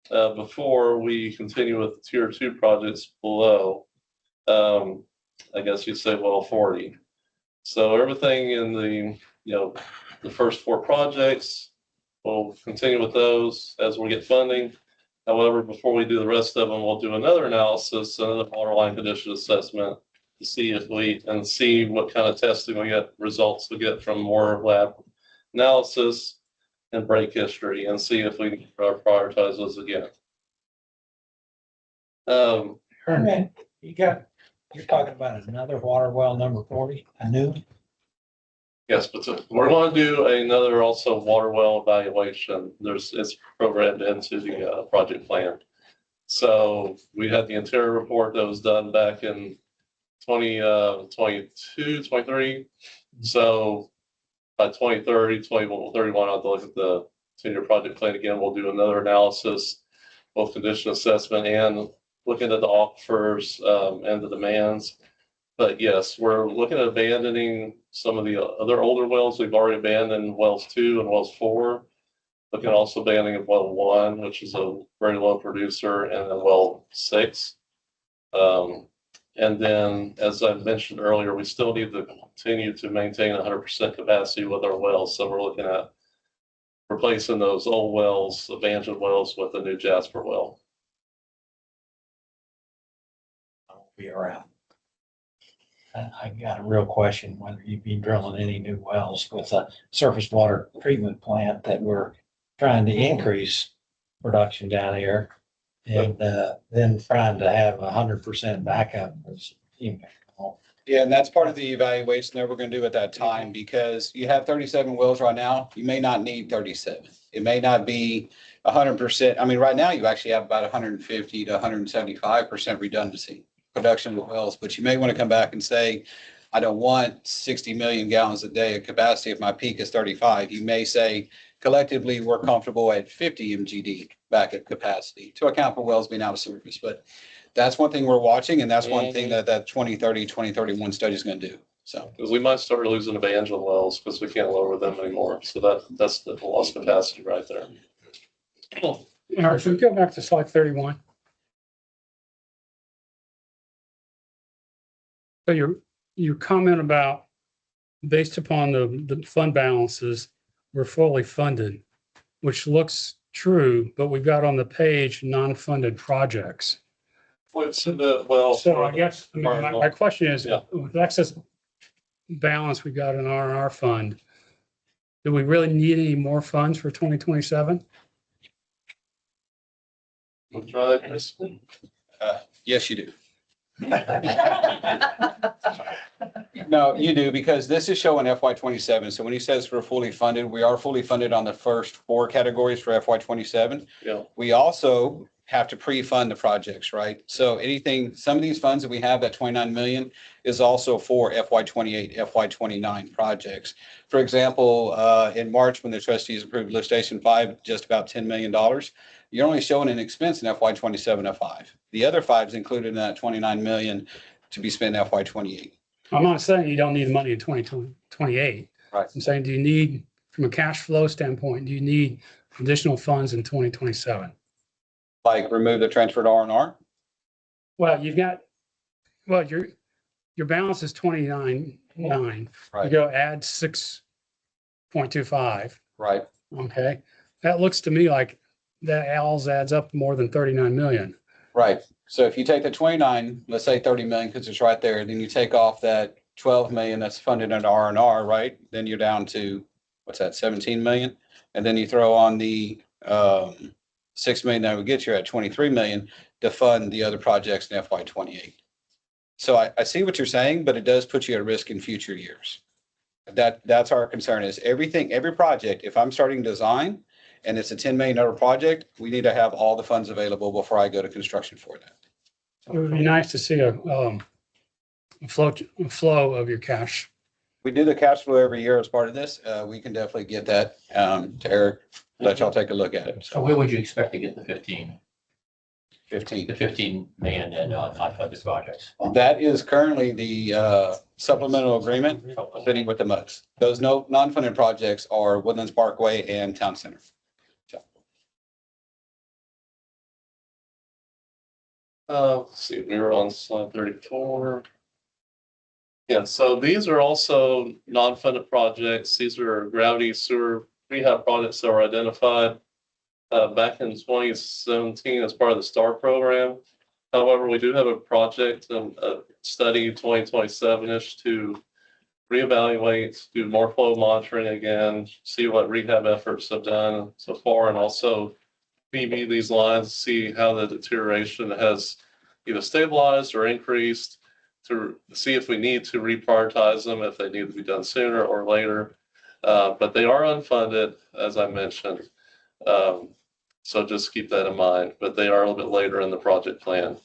before we continue with the tier 2 projects below. I guess you'd say, well, 40. So everything in the first 4 projects, we'll continue with those as we get funding. However, before we do the rest of them, we'll do another analysis, another waterline condition assessment to see what kind of testing we get, results we get from more lab analysis and break history, and see if we can prioritize those again. Herman, you're talking about another water well number 40, a new? Yes, but we're going to do another also water well evaluation. It's programmed into the project plan. So we had the interior report that was done back in 2022, 23. So by 2030, 2031, I'll have to look at the 10-year project plan again. We'll do another analysis, both condition assessment and looking at the aquifers and the demands. But yes, we're looking at abandoning some of the other older wells. We've already abandoned wells 2 and wells 4. Looking at also abandoning well 1, which is a very low producer, and then well 6. And then, as I mentioned earlier, we still need to continue to maintain 100% capacity with our wells. So we're looking at replacing those old wells, abandoned wells, with a new Jasper well. I'll be around. I got a real question whether you'd be drilling any new wells with a surface water treatment plant that we're trying to increase production down here, and then trying to have 100% backup. Yeah, and that's part of the evaluation that we're going to do at that time, because you have 37 wells right now. You may not need 37. It may not be 100%. I mean, right now you actually have about 150 to 175% redundancy production of wells, but you may want to come back and say, I don't want 60 million gallons a day of capacity if my peak is 35. You may say, collectively, we're comfortable at 50 MGD backup capacity to account for wells being out of service. But that's one thing we're watching, and that's one thing that 2030, 2031 study is going to do. So, because we might start losing abandoned wells because we can't lower them anymore. So that's the lost capacity right there. All right, so we go back to slide 31. So your comment about, based upon the fund balances, we're fully funded, which looks true, but we've got on the page non-funded projects. So I guess my question is, with excess balance we got in our fund, do we really need any more funds for 2027? Yes, you do. No, you do, because this is showing FY27. So when he says we're fully funded, we are fully funded on the first 4 categories for FY27. Yeah. We also have to pre-fund the projects, right? So some of these funds that we have, that 29 million, is also for FY28, FY29 projects. For example, in March, when the trustees approved lift station 5, just about $10 million, you're only showing an expense in FY27 of 5. The other 5 is included in that 29 million to be spent in FY28. I'm not saying you don't need the money in 2028. Right. I'm saying, do you need, from a cash flow standpoint, do you need additional funds in 2027? Like remove the transfer to R&R? Well, you've got, well, your balance is 29.9. You Right. go add 6.25. Right. Okay. That looks to me like that alls adds up to more than 39 million. Right. So if you take the 29, let's say 30 million, because it's right there, then you take off that 12 million that's funded under R&R, right? Then you're down to, what's that, 17 million? And then you throw on the 6 million that would get you at 23 million to fund the other projects in FY 28. So I see what you're saying, but it does put you at risk in future years. That's our concern is every project, if I'm starting design and it's a $10 million project, we need to have all the funds available before I go to construction for that. It would be nice to see a flow of your cash. We do the cash flow every year as part of this. We can definitely get that to Eric, let y'all take a look at it. So where would you expect to get the 15 million in unfunded projects? That is currently the supplemental agreement fitting with the MUDs. Those non-funded projects are Woodlands Parkway and Town Center. Let's see, we were on slide 34. Yeah, so these are also non-funded projects. These are gravity sewer rehab projects that were identified back in 2017 as part of the STAR program. However, we do have a project, a study 2027-ish to reevaluate, do more flow monitoring again, see what rehab efforts have done so far, and also PB these lines, see how the deterioration has either stabilized or increased, to see if we need to reprioritize them, if they need to be done sooner or later. But they are unfunded, as I mentioned. So just keep that in mind, but they are a little bit later in the project plan.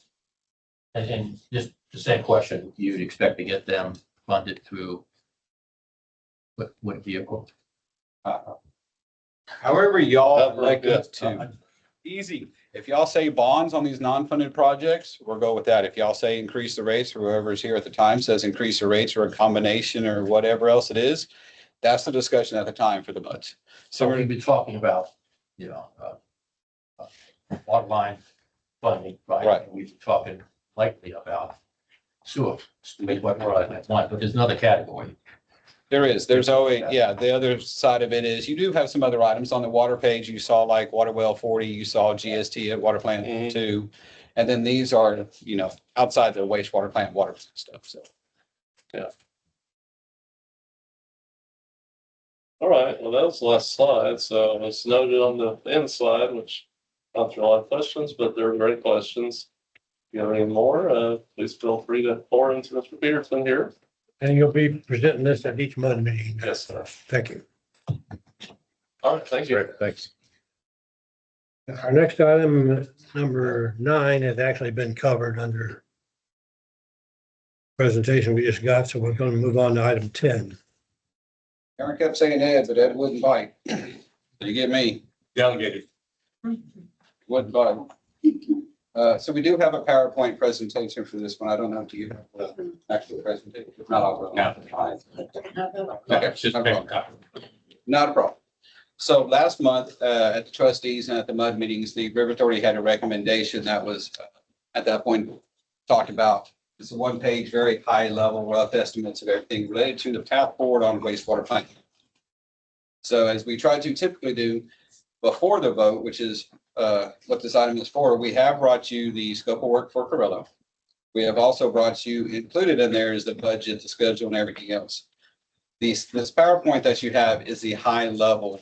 And just the same question, you'd expect to get them funded through what vehicle? However, y'all like Yeah. to. Easy. If y'all say bonds on these non-funded projects, we'll go with that. If y'all say increase the rates, or whoever's here at the time says increase the rates or a combination or whatever else it is, that's the discussion at the time for the MUDs. So we've been talking about, water line funding, right? Right. We've been talking likely about sewer, but there's another category. There is, there's always, yeah, the other side of it is you do have some other items on the water page. You saw like water well 40, you saw GST at water plant 2. And then these are, outside the wastewater plant water stuff. So. Yeah. All right, well, that was the last slide. So it's noted on the end slide, which not through a lot of questions, but they're great questions. If you have any more, please feel free to pour into Mr. Peterson here. And you'll be presenting this at each MUD meeting. Yes, sir. Thank you. All right, thank you. Great, thanks. Our next item, number 9, has actually been covered under presentation we just got, so we're going to move on to item 10. Aaron kept saying Ed, but Ed wouldn't bite. You get me? Delegated. Wouldn't bite. So we do have a PowerPoint presentation for this one. I don't know if you have the actual presentation. If not, I'll go. Not a problem. So last month, at the trustees and at the MUD meetings, the River Authority had a recommendation that was at that point talked about. It's a one-page, very high-level rough estimates of everything related to the path forward on wastewater plant. So as we try to typically do before the vote, which is what this item is for, we have brought you the scope of work for Carrillo. We have also brought you, included in there is the budget, the schedule, and everything else. This PowerPoint that you have is the high level,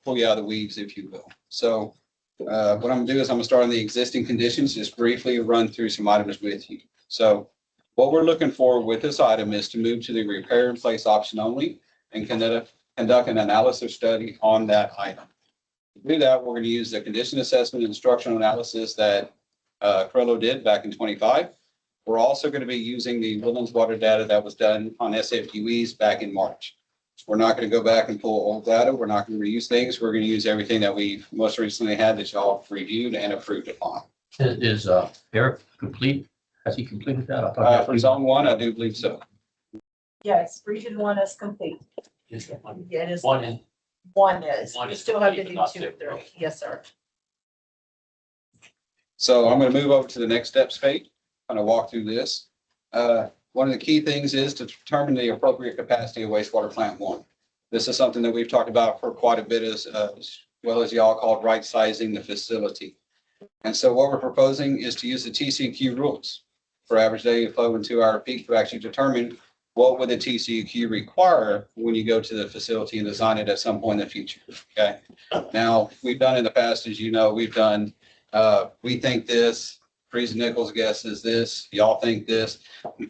pull you out of the weeds, if you will. So what I'm gonna do is I'm gonna start on the existing conditions, just briefly run through some items with you. So what we're looking for with this item is to move to the repair and place option only and conduct an analysis study on that item. To do that, we're going to use the condition assessment and structural analysis that Carrillo did back in 25. We're also going to be using the Woodlands water data that was done on SFUEs back in March. We're not going to go back and pull old data. We're not going to reuse things. We're going to use everything that we've most recently had that y'all reviewed and approved upon. Is Eric complete? Has he completed that? I thought For zone 1, I do believe so. Yes, region 1 is complete. Yeah, it is. One in. One is. One We is still have to complete, do not 2 two. or 3. Yes, sir. So I'm going to move over to the next steps page, kind of walk through this. One of the key things is to determine the appropriate capacity of wastewater plant one. This is something that we've talked about for quite a bit as well as y'all called right sizing the facility. And so what we're proposing is to use the TCQ rules for average daily flow and 2 hour peak to actually determine what would the TCQ require when you go to the facility and design it at some point in the future. Okay. Now, we've done in the past, as you know, we've done, we think this, Freeze and Nichols guess is this, y'all think this.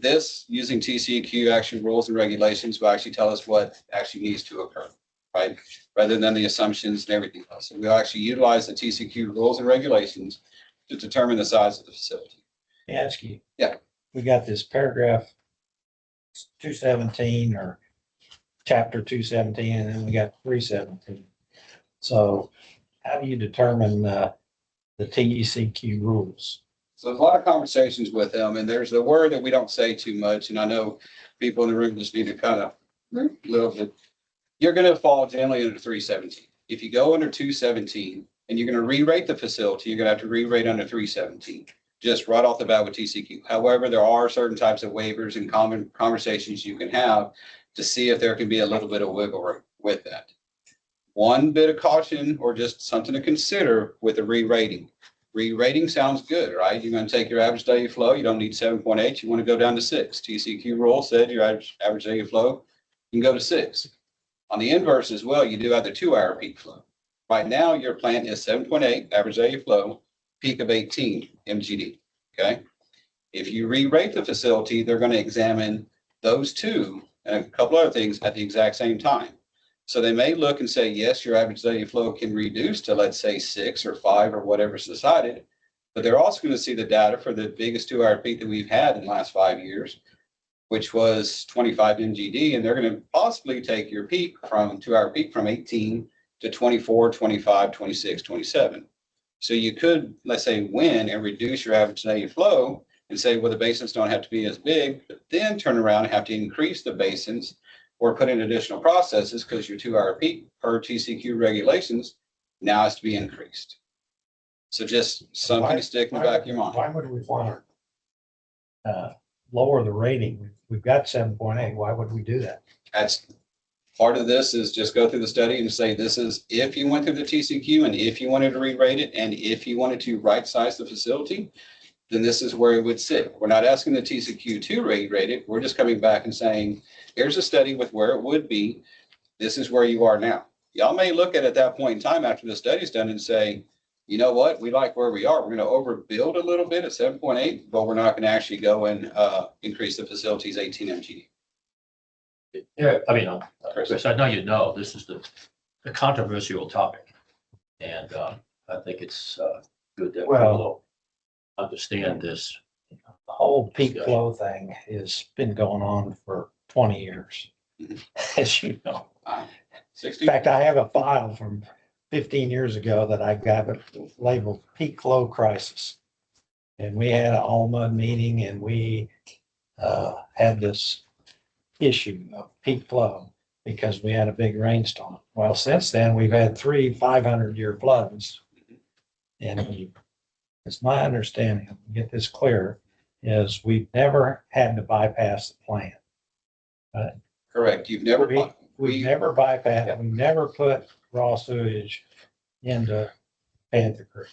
This, using TCQ actually rules and regulations, will actually tell us what actually needs to occur, right? Rather than the assumptions and everything else. So we'll actually utilize the TCQ rules and regulations to determine the size of the facility. Let me ask you. Yeah. We got this paragraph 217 or chapter 217, and then we got 317. So how do you determine the TCQ rules? So there's a lot of conversations with them, and there's the word that we don't say too much, and I know people in the room just need to kind of a little bit. You're going to fall generally under 317. If you go under 217 and you're going to re-rate the facility, you're going to have to re-rate under 317, just right off the bat with TCQ. However, there are certain types of waivers and common conversations you can have to see if there can be a little bit of wiggle room with that. One bit of caution or just something to consider with the re-rating. Re-rating sounds good, right? You're going to take your average daily flow. You don't need 7.8. You want to go down to 6. TCQ rule said your average daily flow, you can go to 6. On the inverse as well, you do have the 2 hour peak flow. Right now, your plant is 7.8 average daily flow, peak of 18 MGD. Okay. If you re-rate the facility, they're going to examine those two and a couple other things at the exact same time. So they may look and say, yes, your average daily flow can reduce to, let's say, 6 or 5 or whatever's decided. But they're also going to see the data for the biggest 2 hour peak that we've had in the last 5 years, which was 25 MGD. And they're going to possibly take your peak from 2 hour peak from 18 to 24, 25, 26, 27. So you could, let's say, win and reduce your average daily flow and say, well, the basins don't have to be as big, but then turn around and have to increase the basins or put in additional processes because your 2 hour peak per TCQ regulations now has to be increased. So just something to stick in the back of your mind. Why would we want to lower the rating? We've got 7.8. Why would we do that? That's part of this is just go through the study and say, this is if you went through the TCQ and if you wanted to re-rate it and if you wanted to right size the facility, then this is where it would sit. We're not asking the TCQ to re-rate it. We're just coming back and saying, here's a study with where it would be. This is where you are now. Y'all may look at that point in time after the study's done and say, you know what, we like where we are. We're going to overbuild a little bit at 7.8, but we're not going to actually go and increase the facility's 18 MGD. Yeah, I mean, Chris, I know you know, this is the controversial topic. And I think it's good that people understand this. The whole peak flow thing has been going on for 20 years, as you know. 60. In fact, I have a file from 15 years ago that I got labeled peak flow crisis. And we had an all-mud meeting and we had this issue of peak flow because we had a big rainstorm. Well, since then, we've had 3 500-year floods. And it's my understanding, to get this clear, is we've never had to bypass the plant. Correct. You've never. We've never bypassed, we've never put raw sewage into Panther Creek.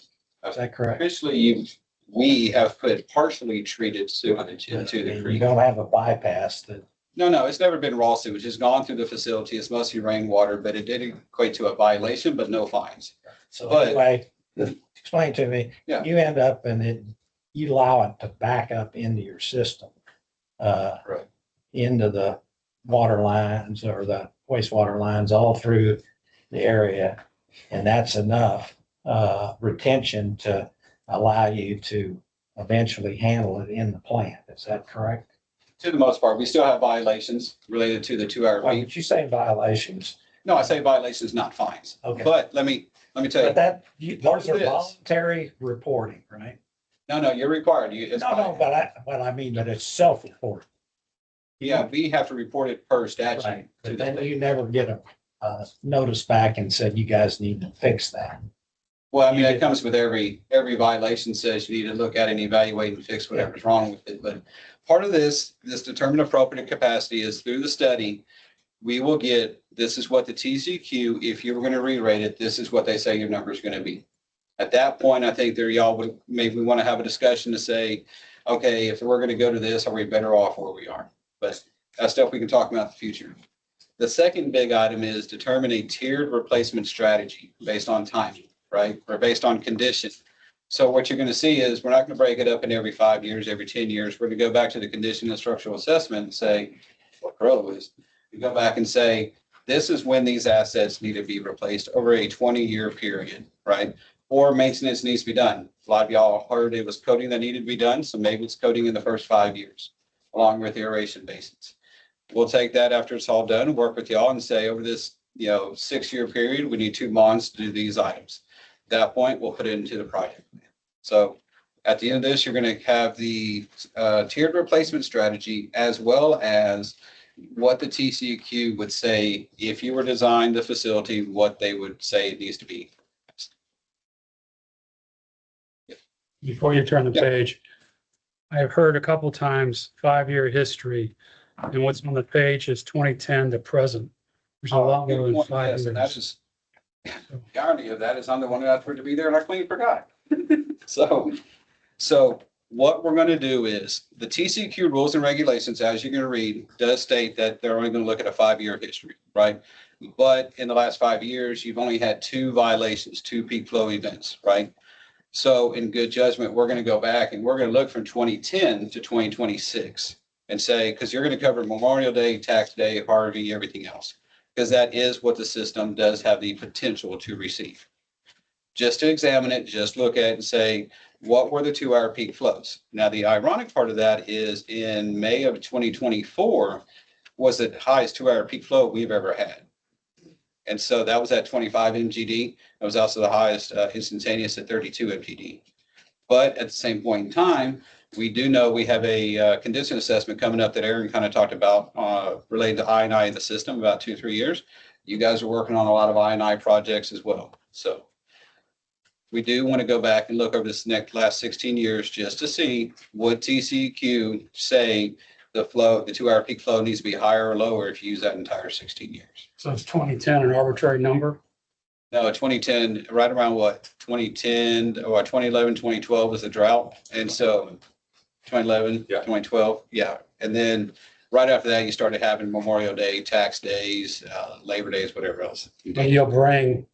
Is that correct? Officially, we have put partially treated sewage into the You creek. don't have a bypass that. No, it's never been raw sewage. It's gone through the facility. It's mostly rainwater, but it did equate to a violation, but no fines. So But- anyway, explain to me, Yeah. you end up and you allow it to back up into your system. Right. Into the water lines or the wastewater lines all through the area. And that's enough retention to allow you to eventually handle it in the plant. Is that correct? To the most part, we still have violations related to the 2 hour Well, peak. but you say violations, No, I say violations, not fines. Okay. But let me tell but you, those are This. voluntary reporting, right? no, you're required. It's No, fine. but it's self-reporting. Yeah, we have to report it per statute. Right, to but the then state. you never get a notice back and said, you guys need to fix that. Well, I mean, You that did. comes with every violation says you need to look at and evaluate and fix whatever's wrong with it. But part of this determined appropriate capacity is through the study, we will get, this is what the TCQ, if you were going to re-rate it, this is what they say your number is going to be. At that point, I think there y'all would maybe want to have a discussion to say, okay, if we're going to go to this, are we better off where we are? But that's stuff we can talk about in the future. The second big item is determine a tiered replacement strategy based on timing, right? Or based on condition. So what you're going to see is we're not going to break it up in every 5 years, every 10 years. We're going to go back to the condition and structural assessment and say, what Crow is, you go back and say, this is when these assets need to be replaced over a 20-year period, right? Or maintenance needs to be done. A lot of y'all heard it was coating that needed to be done, so maybe it's coating in the first 5 years, along with the aeration basins. We'll take that after it's all done, work with y'all and say over this, 6-year period, we need 2 bonds to do these items. At that point, we'll put it into the project. So at the end of this, you're going to have the tiered replacement strategy as well as what the TCQ would say if you were designing the facility, what they would say it needs to be. Before you turn the Yeah. page, I've heard a couple times 5-year history, and what's on the page is 2010 to present. There's a lot more than 5 Yes, and that years. is, the irony of that is I'm the one who asked for it to be there and I clearly forgot. So what we're going to do is the TCQ rules and regulations, as you're going to read, does state that they're only going to look at a 5-year history, right? But in the last 5 years, you've only had 2 violations, 2 peak flow events, right? So in good judgment, we're going to go back and we're going to look from 2010 to 2026 and say, because you're going to cover Memorial Day, Tax Day, Harvey, everything else, because that is what the system does have the potential to receive. Just to examine it, just look at it and say, what were the 2-hour peak flows? Now, the ironic part of that is in May of 2024 was the highest 2-hour peak flow we've ever had. And so that was at 25 MGD. It was also the highest instantaneous at 32 MGD. But at the same point in time, we do know we have a condition assessment coming up that Aaron kind of talked about related to I&I in the system about 2-3 years. You guys are working on a lot of I&I projects as well. So we do want to go back and look over this last 16 years just to see would TCQ say the flow, the 2-hour peak flow needs to be higher or lower if you use that entire 16 years. So it's 2010, an arbitrary number? No, 2010, right around what, 2010, or 2011, 2012 was the drought. And so 2011, Yeah. 2012, yeah. And then right after that, you started having Memorial Day, tax days, Labor Days, whatever else. But you'll bring,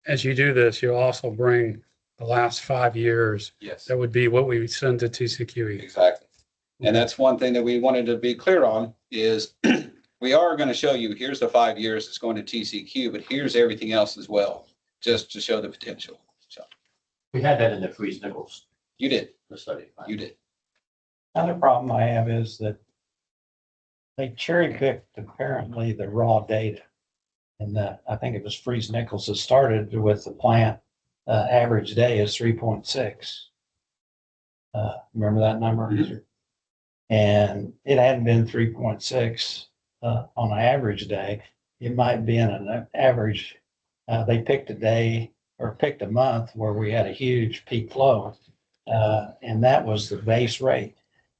as you do this, you'll also bring the last 5 years. Yes, That would be what we send to TCQE. exactly. And that's one thing that we wanted to be clear on is we are going to show you, here's the 5 years it's going to TCQ, but here's everything else as well, just to show the potential. So We had that in the Freeze Nichols, you did, the study. you did. Another problem I have is that they cherry picked apparently the raw data. And I think it was Freeze Nichols that started with the plant, average day is 3.6. Remember that number? Mhm. And it hadn't been 3.6 on an average day. It might be in an average. They picked a day or picked a month where we had a huge peak flow. And that was the base rate.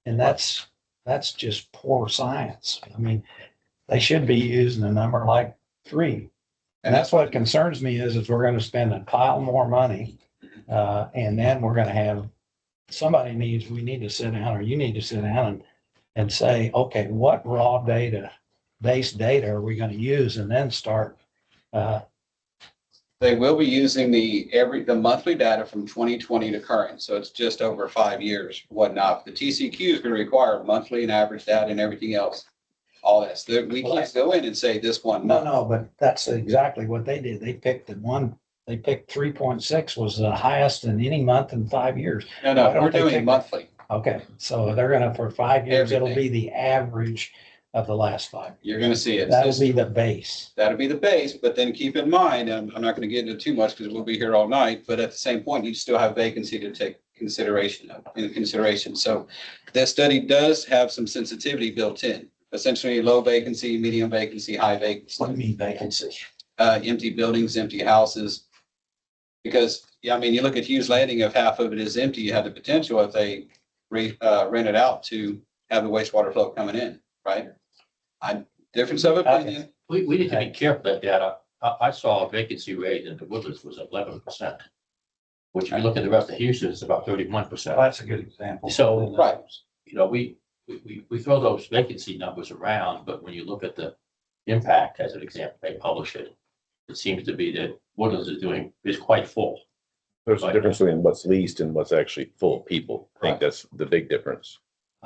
And that's just poor science. I mean, they should be using a number like 3. And that's what concerns me is we're going to spend a pile more money. And then we're going to have, we need to sit down, or you need to sit down and say, okay, what raw data, base data are we going to use? And then start. They will be using the monthly data from 2020 to current. So it's just over 5 years, whatnot. The TCQ is going to require monthly and average data and everything else. All that. So we can't go in and say this one month. No, but that's exactly what they did. They picked 3.6 was the highest in any month in 5 years. No, Why don't we're they doing pick- monthly. Okay, so they're gonna, for 5 years, it'll be Everything. the average of the last 5 years. You're going to see it. That'll be the base. That'll be the base, but then keep in mind, and I'm not going to get into too much because we'll be here all night, but at the same point, you still have vacancy to take into consideration. So this study does have some sensitivity built in, essentially low vacancy, medium vacancy, high What do you vacancy, mean vacancy? empty buildings, empty houses. Because, yeah, I mean, you look at Hughes Landing, if half of it is empty, you have the potential if they rent it out to have the wastewater flow coming in, right? Difference of opinion. We need to be careful of that data. I saw a vacancy rate in the Woodlands was 11%. Which if you look at the rest of Houston, it's about 31%. That's a good example. So, Right. you know, we throw those vacancy numbers around, but when you look at the impact, as an example, they publish it. It seems to be that Woodlands is quite full. There's a difference between what's leased and what's actually full of people. I think that's the big difference.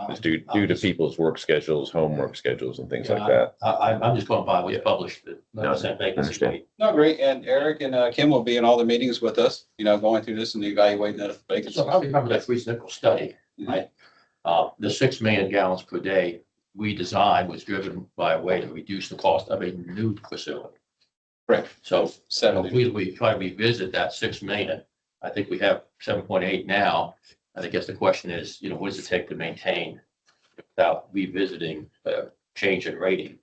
It's due to people's work schedules, homework schedules and things like that. I'm just going by what's published, the No, 11% vacancy understand. rate. No, great. And Eric and Kim will be in all the meetings with us, you know, going through this and evaluating the vacancies. So I remember that Reese Nichols study, right? The 6 million gallons per day we designed was driven by a way to reduce the cost of a new facility. Correct. So if 70. we try to revisit that 6 million. I think we have 7.8 now. I guess the question is, you know, what does it take to maintain without revisiting change in rating?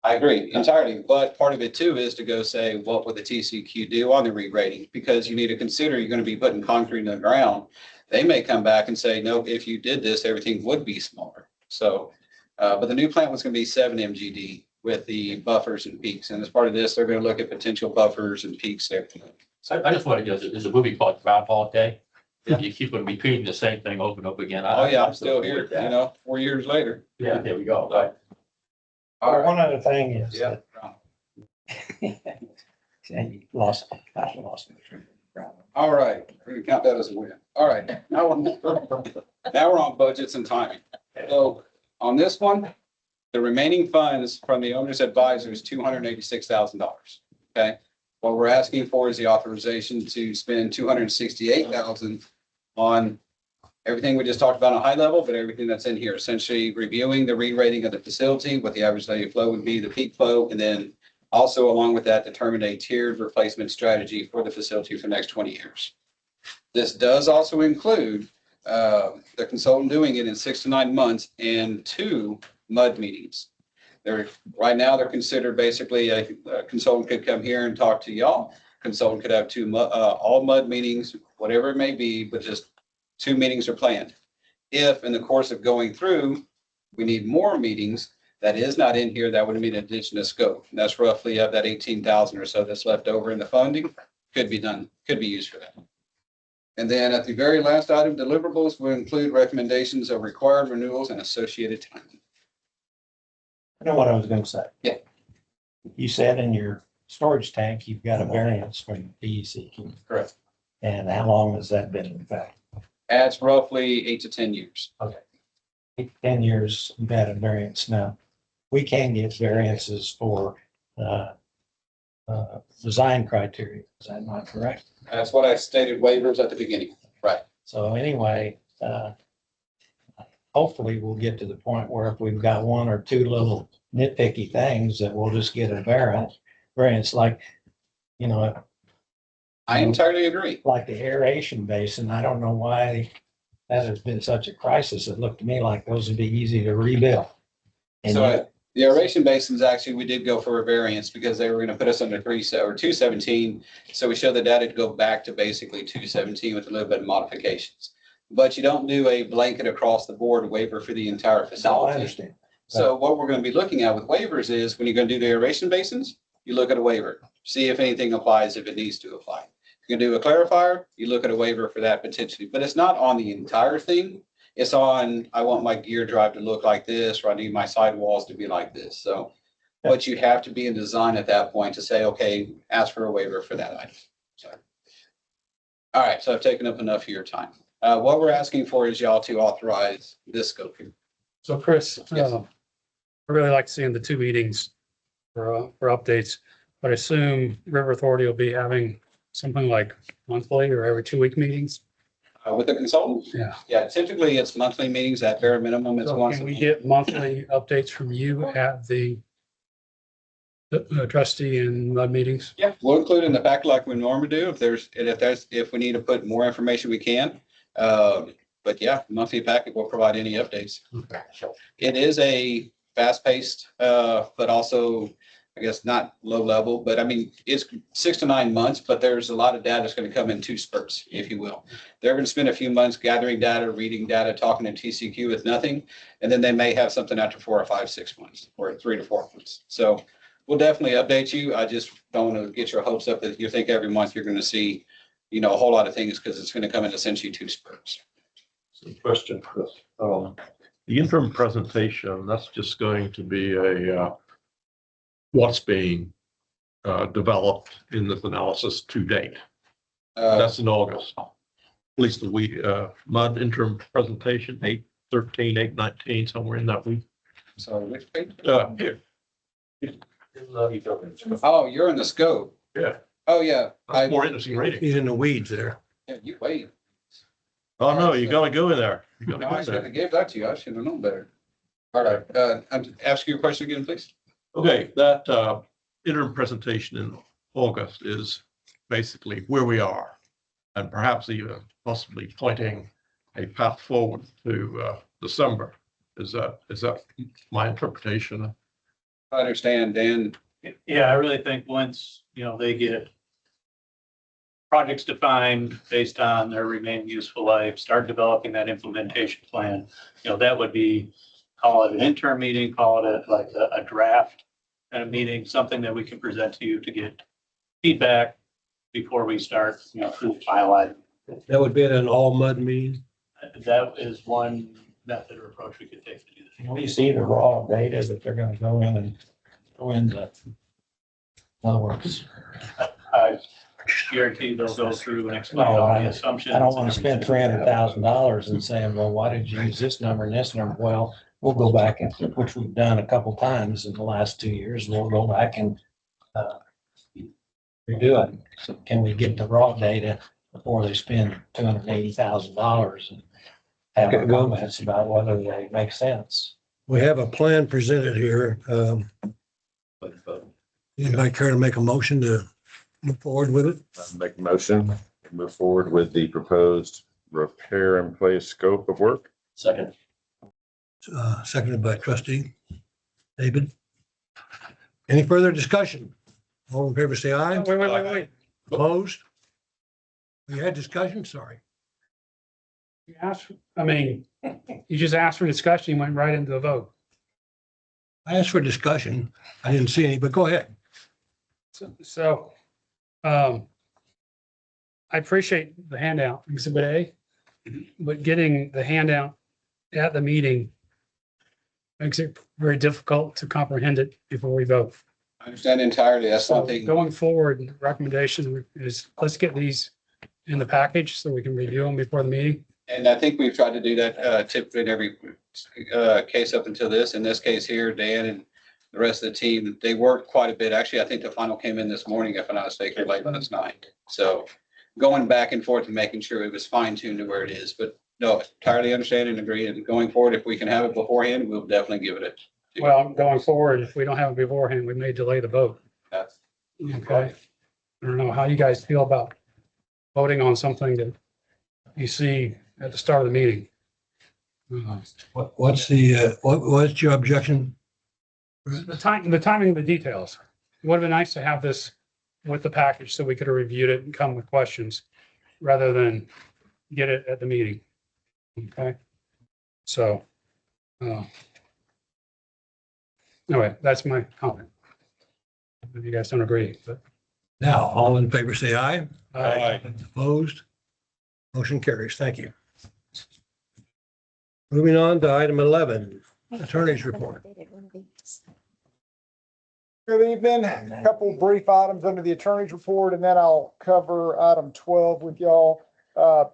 I agree entirely, but part of it too is to go say, what would the TCQ do on the re-rating? Because you need to consider you're going to be putting concrete in the ground. They may come back and say, no, if you did this, everything would be smaller. So, but the new plant was going to be 7 MGD with the buffers and peaks. And as part of this, they're going to look at potential buffers and peaks there. So I just want to know, there's a movie called Groundhog Day. You keep on repeating the same thing over and over again. Oh, yeah, I'm still here, you know, 4 years later. Yeah, there we go. Right. All right. One other thing is Yeah. that you lost, I lost. All right, we're gonna count that as a win. All right, now we're on budgets and timing. So on this one, the remaining funds from the owner's advisor is $286,000. Okay, what we're asking for is the authorization to spend $268,000 on everything we just talked about on a high level, but everything that's in here, essentially reviewing the re-rating of the facility, what the average daily flow would be, the peak flow, and then also along with that, determine a tiered replacement strategy for the facility for the next 20 years. This does also include the consultant doing it in 6 to 9 months and 2 MUD meetings. Right now, they're considered basically a consultant could come here and talk to y'all. Consultant could have 2 all MUD meetings, whatever it may be, but just 2 meetings are planned. If in the course of going through, we need more meetings, that is not in here, that would mean an addition to scope. And that's roughly of that 18,000 or so that's left over in the funding, could be used for that. And then at the very last item, deliverables will include recommendations of required renewals and associated timing. I know what I was gonna say. Yeah. You said in your storage tank, you've got a variance from DEC. Correct. And how long has that been in effect? That's roughly 8 to 10 years. 10 years, you've had a variance now. We can get variances for design criteria. Is that not correct? That's what I stated waivers at the beginning. Right. So anyway, hopefully we'll get to the point where if we've got 1 or 2 little nitpicky things that we'll just get a variance like, you know, I entirely agree. like the aeration basin. I don't know why that has been such a crisis. It looked to me like those would be easy to rebuild. And So the aeration basins, actually, we did go for a variance because they were going to put us under 217. So we showed the data to go back to basically 217 with a little bit of modifications. But you don't do a blanket across the board waiver for the entire no, facility. I understand. So what we're going to be looking at with waivers is when you're going to do the aeration basins, you look at a waiver, see if anything applies, if it needs to apply. If you can do a clarifier, you look at a waiver for that potentially, but it's not on the entire thing. It's on, I want my gear drive to look like this, or I need my sidewalls to be like this. So, but you have to be in design at that point to say, okay, ask for a waiver for that item. So, all right, so I've taken up enough of your time. What we're asking for is y'all to authorize this scope here. So Chris, Yes. I really like seeing the 2 meetings for updates, but I assume River Authority will be having something like monthly or every 2-week meetings. With the consultant? Yeah. Yeah, typically it's monthly meetings at bare minimum. It's So once. can a we month. get monthly updates from you at the trustee and MUD meetings? Yeah, we'll include in the packet like we normally do. If we need to put more information, we can. But yeah, monthly packet will provide any updates. Okay. It is a fast-paced, but also I guess not low level, but I mean, it's 6 to 9 months, but there's a lot of data that's going to come in two spurts, if you will. They're going to spend a few months gathering data, reading data, talking to TCQ with nothing. And then they may have something after 4 or 5, 6 months or 3 to 4 months. So we'll definitely update you. I just don't want to get your hopes up that you think every month you're going to see, a whole lot of things, because it's going to come in essentially two spurts. Question, Chris. The interim presentation, that's just going to be a, what's being developed in this analysis to date. That's in August. At least the week, MUD interim presentation, 8/13, 8/19, somewhere in that week. Sorry, which page? Here. Oh, you're in the scope. Yeah, Oh, yeah. that's more interesting reading. He's in the weeds there. Yeah, you wait. Oh, no, you gotta go in there. You gotta No, go I in should there. have gave that to you. I should have known better. All right, ask your question again, please. Okay, that interim presentation in August is basically where we are, and perhaps even possibly pointing a path forward to December. Is that my interpretation? I understand, Dan. Yeah, I really think once, they get projects defined based on their remaining useful life, start developing that implementation plan, that would be, call it an interim meeting, call it like a draft kind of meeting, something that we can present to you to get feedback before we start, finalizing. That would be at an all mud meeting. That is one method or approach we could take to do this. We see the raw data that they're gonna go in and go into. In other words, I guarantee they'll go through and explain all the assumptions. I don't want to spend $300,000 and saying, well, why did you use this number and this number? Well, we'll go back and, which we've done a couple times in the last 2 years, we'll go back and redo it. So can we get the raw data before they spend $280,000 and have Okay, well- comments about whether they make sense? We have a plan presented here. Anybody care to make a motion to move forward with it? Make a motion, to move forward with the proposed repair and place scope of work. Second. Seconded by trustee David. Any further discussion? All in favor, say aye. Wait. Opposed? We had discussion, sorry. You asked, you just asked for discussion, you went right into the vote. I asked for discussion. I didn't see any, but go ahead. So, I appreciate the handout, Exhibit A, but getting the handout at the meeting makes it very difficult to comprehend it before we vote. I understand entirely. That's So something. going forward, the recommendation is let's get these in the package so we can review them before the meeting. And I think we've tried to do that typically in every case up until this. In this case here, Dan and the rest of the team, they worked quite a bit. Actually, I think the final came in this morning, if I'm not mistaken, late last night. So going back and forth and making sure it was fine tuned to where it is. But no, entirely understand and agree. And going forward, if we can have it beforehand, we'll definitely give it a. Well, going forward, if we don't have it beforehand, we may delay the vote. That's Okay. I don't know how you guys feel about voting on something that you see at the start of the meeting. What's your objection? The timing of the details. It would have been nice to have this with the package so we could have reviewed it and come with questions rather than get it at the meeting. Okay? So, anyway, that's my comment. If you guys don't agree, but. Now, all in favor, say aye. Aye. Opposed? Motion carries. Thank you. Moving on to item 11, attorney's report. Good evening. A couple brief items under the attorney's report, and then I'll cover item 12 with y'all.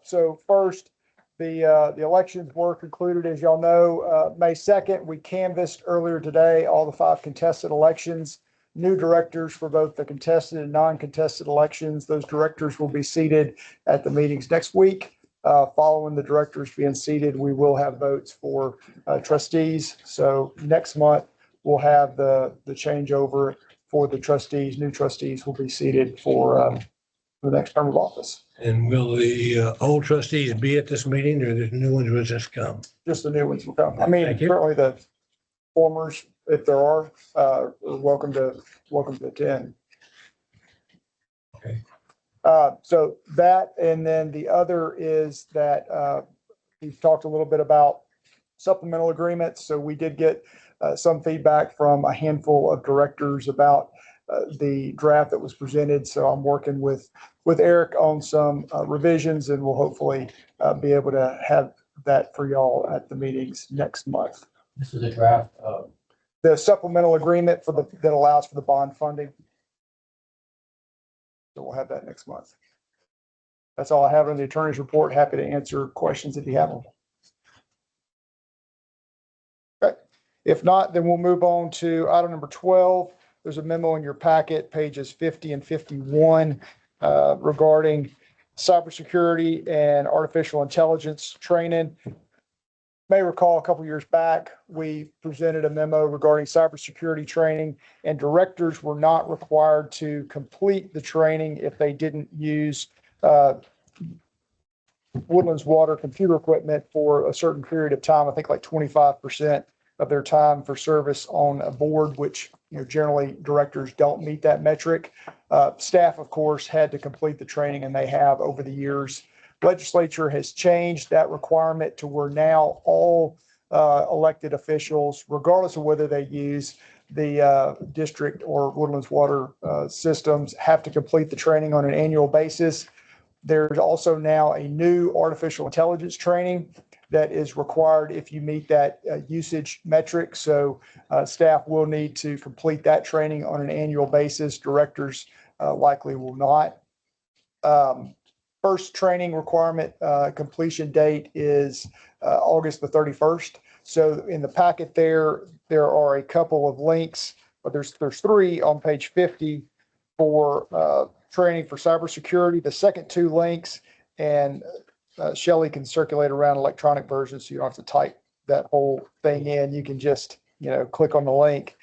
So first, the elections were concluded, as y'all know, May 2nd. We canvassed earlier today all the 5 contested elections, new directors for both the contested and non-contested elections. Those directors will be seated at the meetings next week. Following the directors being seated, we will have votes for trustees. So next month, we'll have the changeover for the trustees. New trustees will be seated for the next term of office. And will the old trustees be at this meeting or the new ones will just come? Just the new ones will come. I mean, Thank you. certainly the formers, if there are, are welcome to attend. Okay. So that, and then the other is that, we've talked a little bit about supplemental agreements. So we did get some feedback from a handful of directors about the draft that was presented. So I'm working with Eric on some revisions, and we'll hopefully be able to have that for y'all at the meetings next month. This is a draft of. The supplemental agreement for that allows for the bond funding. So we'll have that next month. That's all I have on the attorney's report. Happy to answer questions if you have them. Okay. If not, then we'll move on to item number 12. There's a memo in your packet, pages 50 and 51, regarding cybersecurity and artificial intelligence training. May recall a couple years back, we presented a memo regarding cybersecurity training, and directors were not required to complete the training if they didn't use Woodlands Water computer equipment for a certain period of time. I think like 25% of their time for service on a board, which, you know, generally directors don't meet that metric. Staff, of course, had to complete the training, and they have over the years. Legislature has changed that requirement to where now all elected officials, regardless of whether they use the district or Woodlands Water systems, have to complete the training on an annual basis. There's also now a new artificial intelligence training that is required if you meet that usage metric. So staff will need to complete that training on an annual basis. Directors likely will not. First training requirement completion date is August the 31st. So in the packet there are a couple of links, but there's three on page 50 for training for cybersecurity. The second two links, and Shelley can circulate around electronic versions, so you don't have to type that whole thing in. You can just, you know, click on the link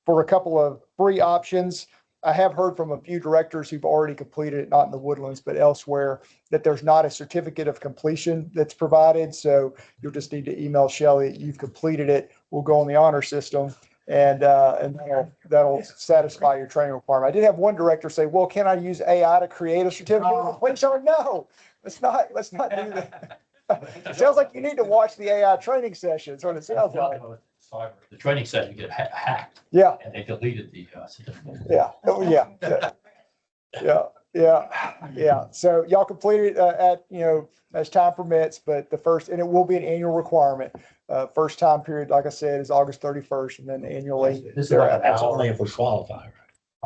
for a couple of free options. I have heard from a few directors who've already completed it, not in the Woodlands, but elsewhere, that there's not a certificate of completion that's provided. So you'll just need to email Shelley, you've completed it. We'll go on the honor system, and that'll satisfy your training requirement. I did have one director say, well, can I use AI to create a certificate? Which are no, let's not do that. It sounds like you need to watch the AI training sessions, what it sounds like. The training session get hacked. Yeah. And they deleted the certificate. Yeah. Oh, yeah. So y'all complete it at, you know, as time permits, but the first, and it will be an annual requirement. First time period, like I said, is August 31st, and then annually. This is like an That's hour. only if we qualify,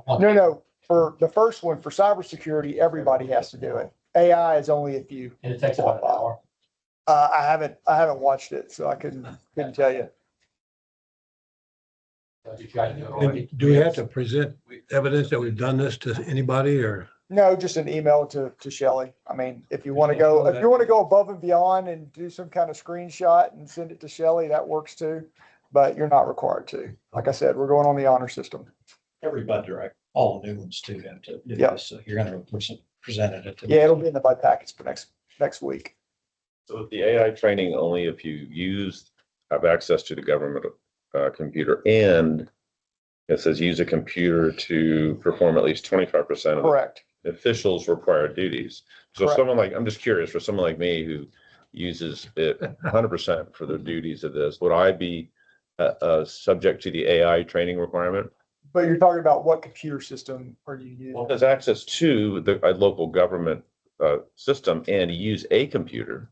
right? No, for the first one, for cybersecurity, everybody has to do it. AI is only if you. And it takes about an hour. I haven't watched it, so I couldn't tell you. And do we have to present evidence that we've done this to anybody, or? No, just an email to Shelley. I mean, if you want to go above and beyond and do some kind of screenshot and send it to Shelley, that works too. But you're not required to. Like I said, we're going on the honor system. Everybody direct, all the new ones too have to do Yeah. this. So you're gonna present it at the. Yeah, it'll be in the bud packets for next week. So the AI training only if you have access to the government computer, and it says use a computer to perform at least 25% of Correct. the officials' required duties. So Correct. someone like, I'm just curious, for someone like me who uses it 100% for the duties of this, would I be subject to the AI training requirement? But you're talking about what computer system are you using? Well, there's access to the local government system and use a computer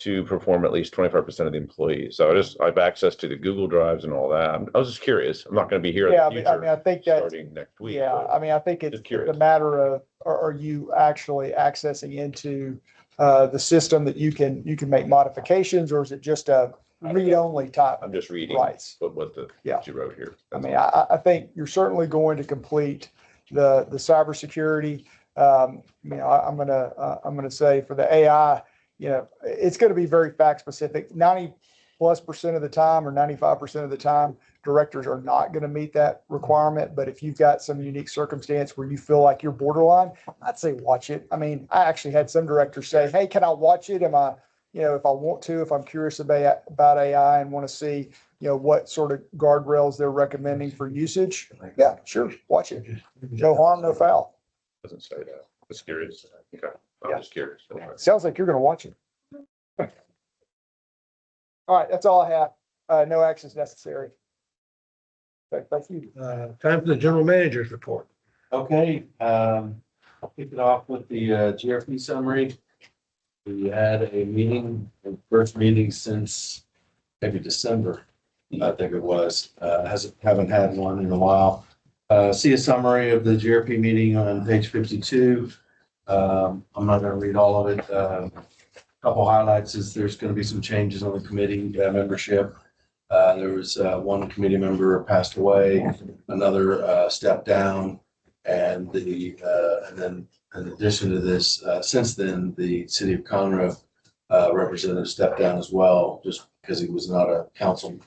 to perform at least 25% of the employees. So I have access to the Google Drives and all that. I was just curious. I'm not going to be here in Yeah, the I mean, future I think that, starting next week. yeah, but I mean, I think it's just curious. a matter of, are you actually accessing into the system that you can make modifications, or is it just a read-only type? I'm just reading Rights. what you wrote here. I mean, I think you're certainly going to complete the cybersecurity. You know, I'm gonna say for the AI, you know, it's going to be very fact specific. 90+% of the time, or 95% of the time, directors are not going to meet that requirement. But if you've got some unique circumstance where you feel like you're borderline, I'd say watch it. I mean, I actually had some directors say, hey, can I watch it? Am I, if I want to, if I'm curious about AI and want to see, what sort of guardrails they're recommending for usage. Yeah, sure. Watch it. No harm, no foul. Doesn't say that. Just curious. Okay. Yeah. I'm just curious. Sounds like you're going to watch it. All right. That's all I have. No actions necessary. Okay, thank you. Time for the general manager's report. Okay, I'll kick it off with the GRP summary. We had a meeting, the first meeting since maybe December, I think it was. Haven't had one in a while. See a summary of the GRP meeting on page 52. I'm not going to read all of it. Couple highlights is there's going to be some changes on the committee membership. There was one committee member passed away, another stepped down. And then in addition to this, since then, the city of Conroe representative stepped down as well, just because he was not a councilman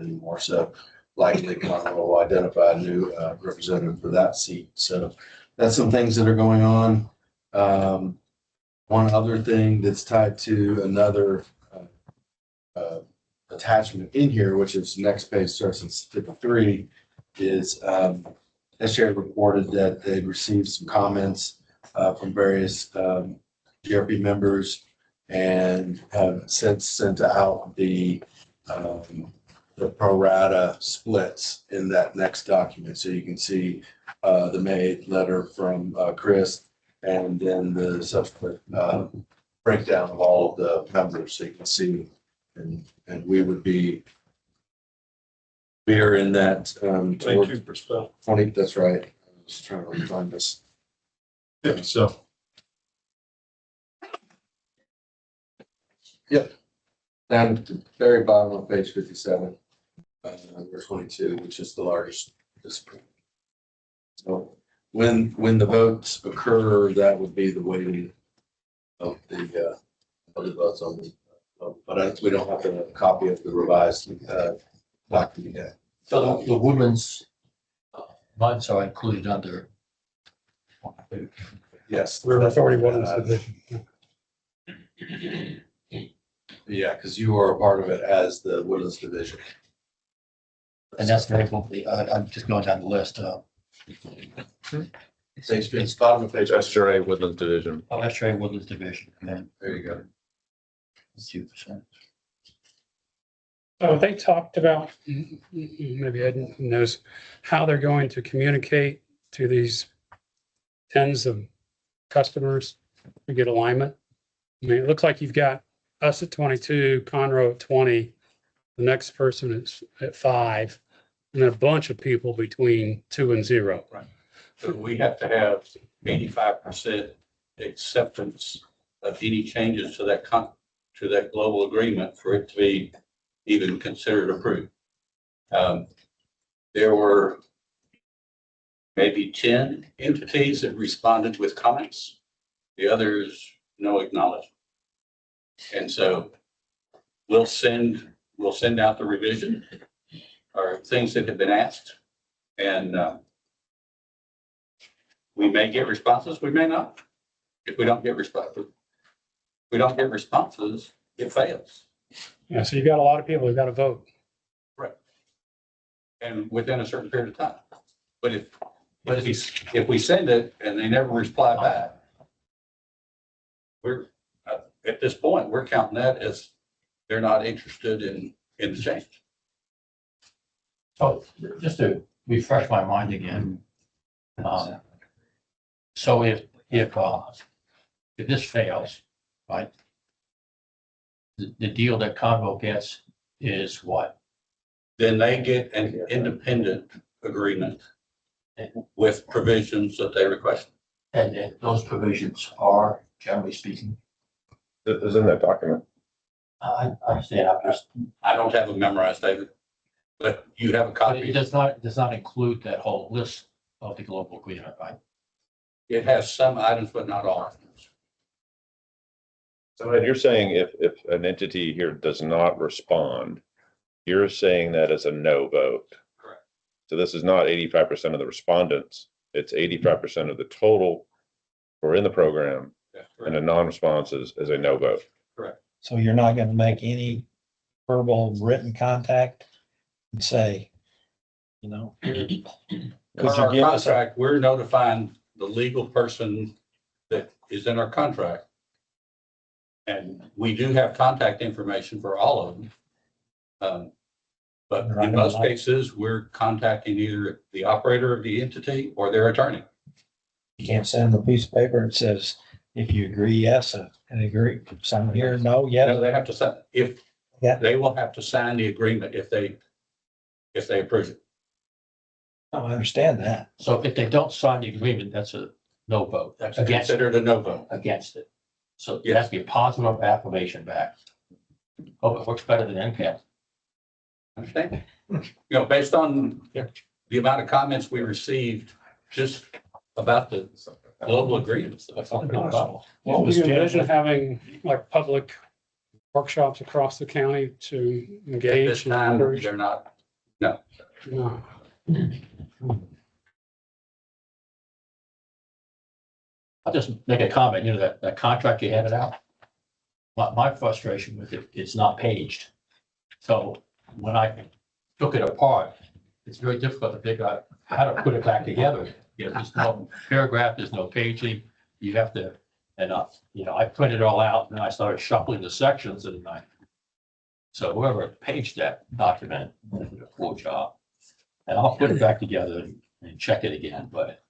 anymore. So likely Conroe will identify a new representative for that seat. So that's some things that are going on. One other thing that's tied to another attachment in here, which is next page, starts at 53, is SJ reported that they received some comments from various GRP members and have since sent out the pro rata splits in that next document. So you can see the May letter from Chris and then the subsequent breakdown of all of the members. So you can see, and we would be, we are in that 22%. 20, that's right. I was trying to find this. So. Down at the very bottom of page 57, number 22, which is the largest discipline. So when the votes occur, that would be the weighting of the votes on the, but we don't have a copy of the revised document yet. So the Woodlands months are included under. Yes. We're already Woodlands division. Yeah, because you are a part of it as the Woodlands division. And that's very complete. I'm just going down the list. It's bottom of page. SRA Woodlands Division. Oh, that's right, Woodlands Division. Okay. There you go. 2%. So they talked about, maybe Ed knows, how they're going to communicate to these tens of customers to get alignment. I mean, it looks like you've got us at 22, Conroe at 20, the next person is at 5, and then a bunch of people between 2 and 0. Right. So we have to have 85% acceptance of any changes to that global agreement for it to be even considered approved. There were maybe 10 entities that responded with comments. The others, no acknowledgement. And so we'll send out the revision or things that have been asked. And we may get responses, we may not. If we don't get responses, it fails. Yeah, so you've got a lot of people who've got to vote. Right. And within a certain period of time. But if we send it and they never reply back, we're at this point, we're counting that as they're not interested in the change. So just to refresh my mind again. So if this fails, right? The deal that Congo gets is what? Then they get an independent agreement with provisions that they request. And those provisions are, generally speaking, Is in that document. I understand, I don't have it memorized, David, but you have a but copy. it does not include that whole list of the global agreement, right? It has some items, but not all items. So Ed, you're saying if an entity here does not respond, you're saying that as a no vote. Correct. So this is not 85% of the respondents. It's 85% of the total who are in the program and a non-response is a no vote. So you're not gonna make any verbal written contact and say, you know, could you Our give us a, contract, we're notifying the legal person that is in our contract. And we do have contact information for all of them. But in most cases, we're contacting either the operator of the entity or their attorney. you can't send them a piece of paper that says, if you agree, yes, and agree, sign here, no, No, yes. they have to sign, they will have to sign the agreement if they approve it. Oh, I understand that. So if they don't sign the agreement, that's a no vote. That's Against it. considered a no vote. Against it. So it has to be a positive affirmation back. Oh, it works better than NCAP. Understand? You know, based on the amount of comments we received just about the global agreements. Well, we envision having like public workshops across the county to At this engage. and time, encourage- they're not. No. I'll just make a comment, you know, that contract you handed out. My frustration with it, it's not paged. So when I took it apart, it's very difficult to figure out how to put it back together. You know, there's no paragraph, there's no paging. You have to, I printed it all out and I started shuffling the sections and so whoever paged that document did a poor job. And I'll put it back together and check it again, but.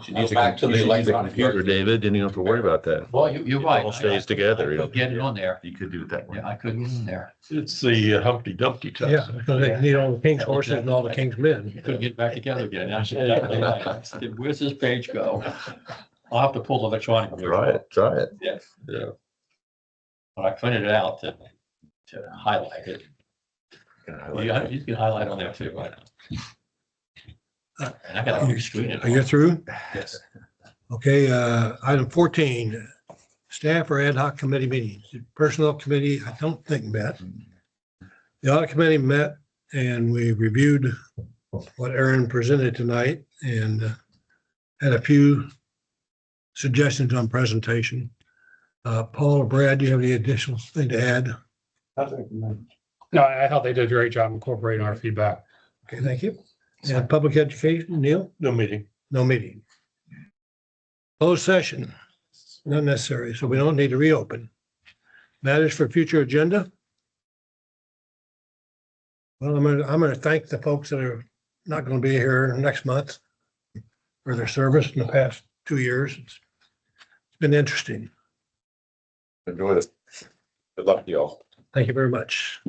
You use Back to the you use a electronic computer, version. David, then you don't have to worry about that. Well, you're It right. all stays together. I could get it on there. You could do it that way. Yeah, I could get in there. It's the Humpty Dumpty test. Yeah, because they need all the king's horses and all the king's men. Couldn't get back together again. That's exactly right. I said, where's this page go? I'll have to pull the electronic. version. Try it. Yeah. But I printed it out to highlight it. Yeah, you can highlight on there too, right? And I got a big screen. Are you through? Yes. Okay, item 14, staff or ad hoc committee meetings. The Personnel committee, I don't think met. The audit committee met and we reviewed what Aaron presented tonight and had a few suggestions on presentation. Paul or Brad, do you have any additional thing to add? No, I thought they did a great job incorporating our feedback. Okay, thank you. And public education, Neil? No meeting. No meeting. Closed session, not necessary, so we don't need to reopen. Matters for future agenda? Well, I'm gonna thank the folks that are not gonna be here next month for their service in the past 2 years. It's been interesting. Enjoy this. Good luck to y'all. Thank you very much.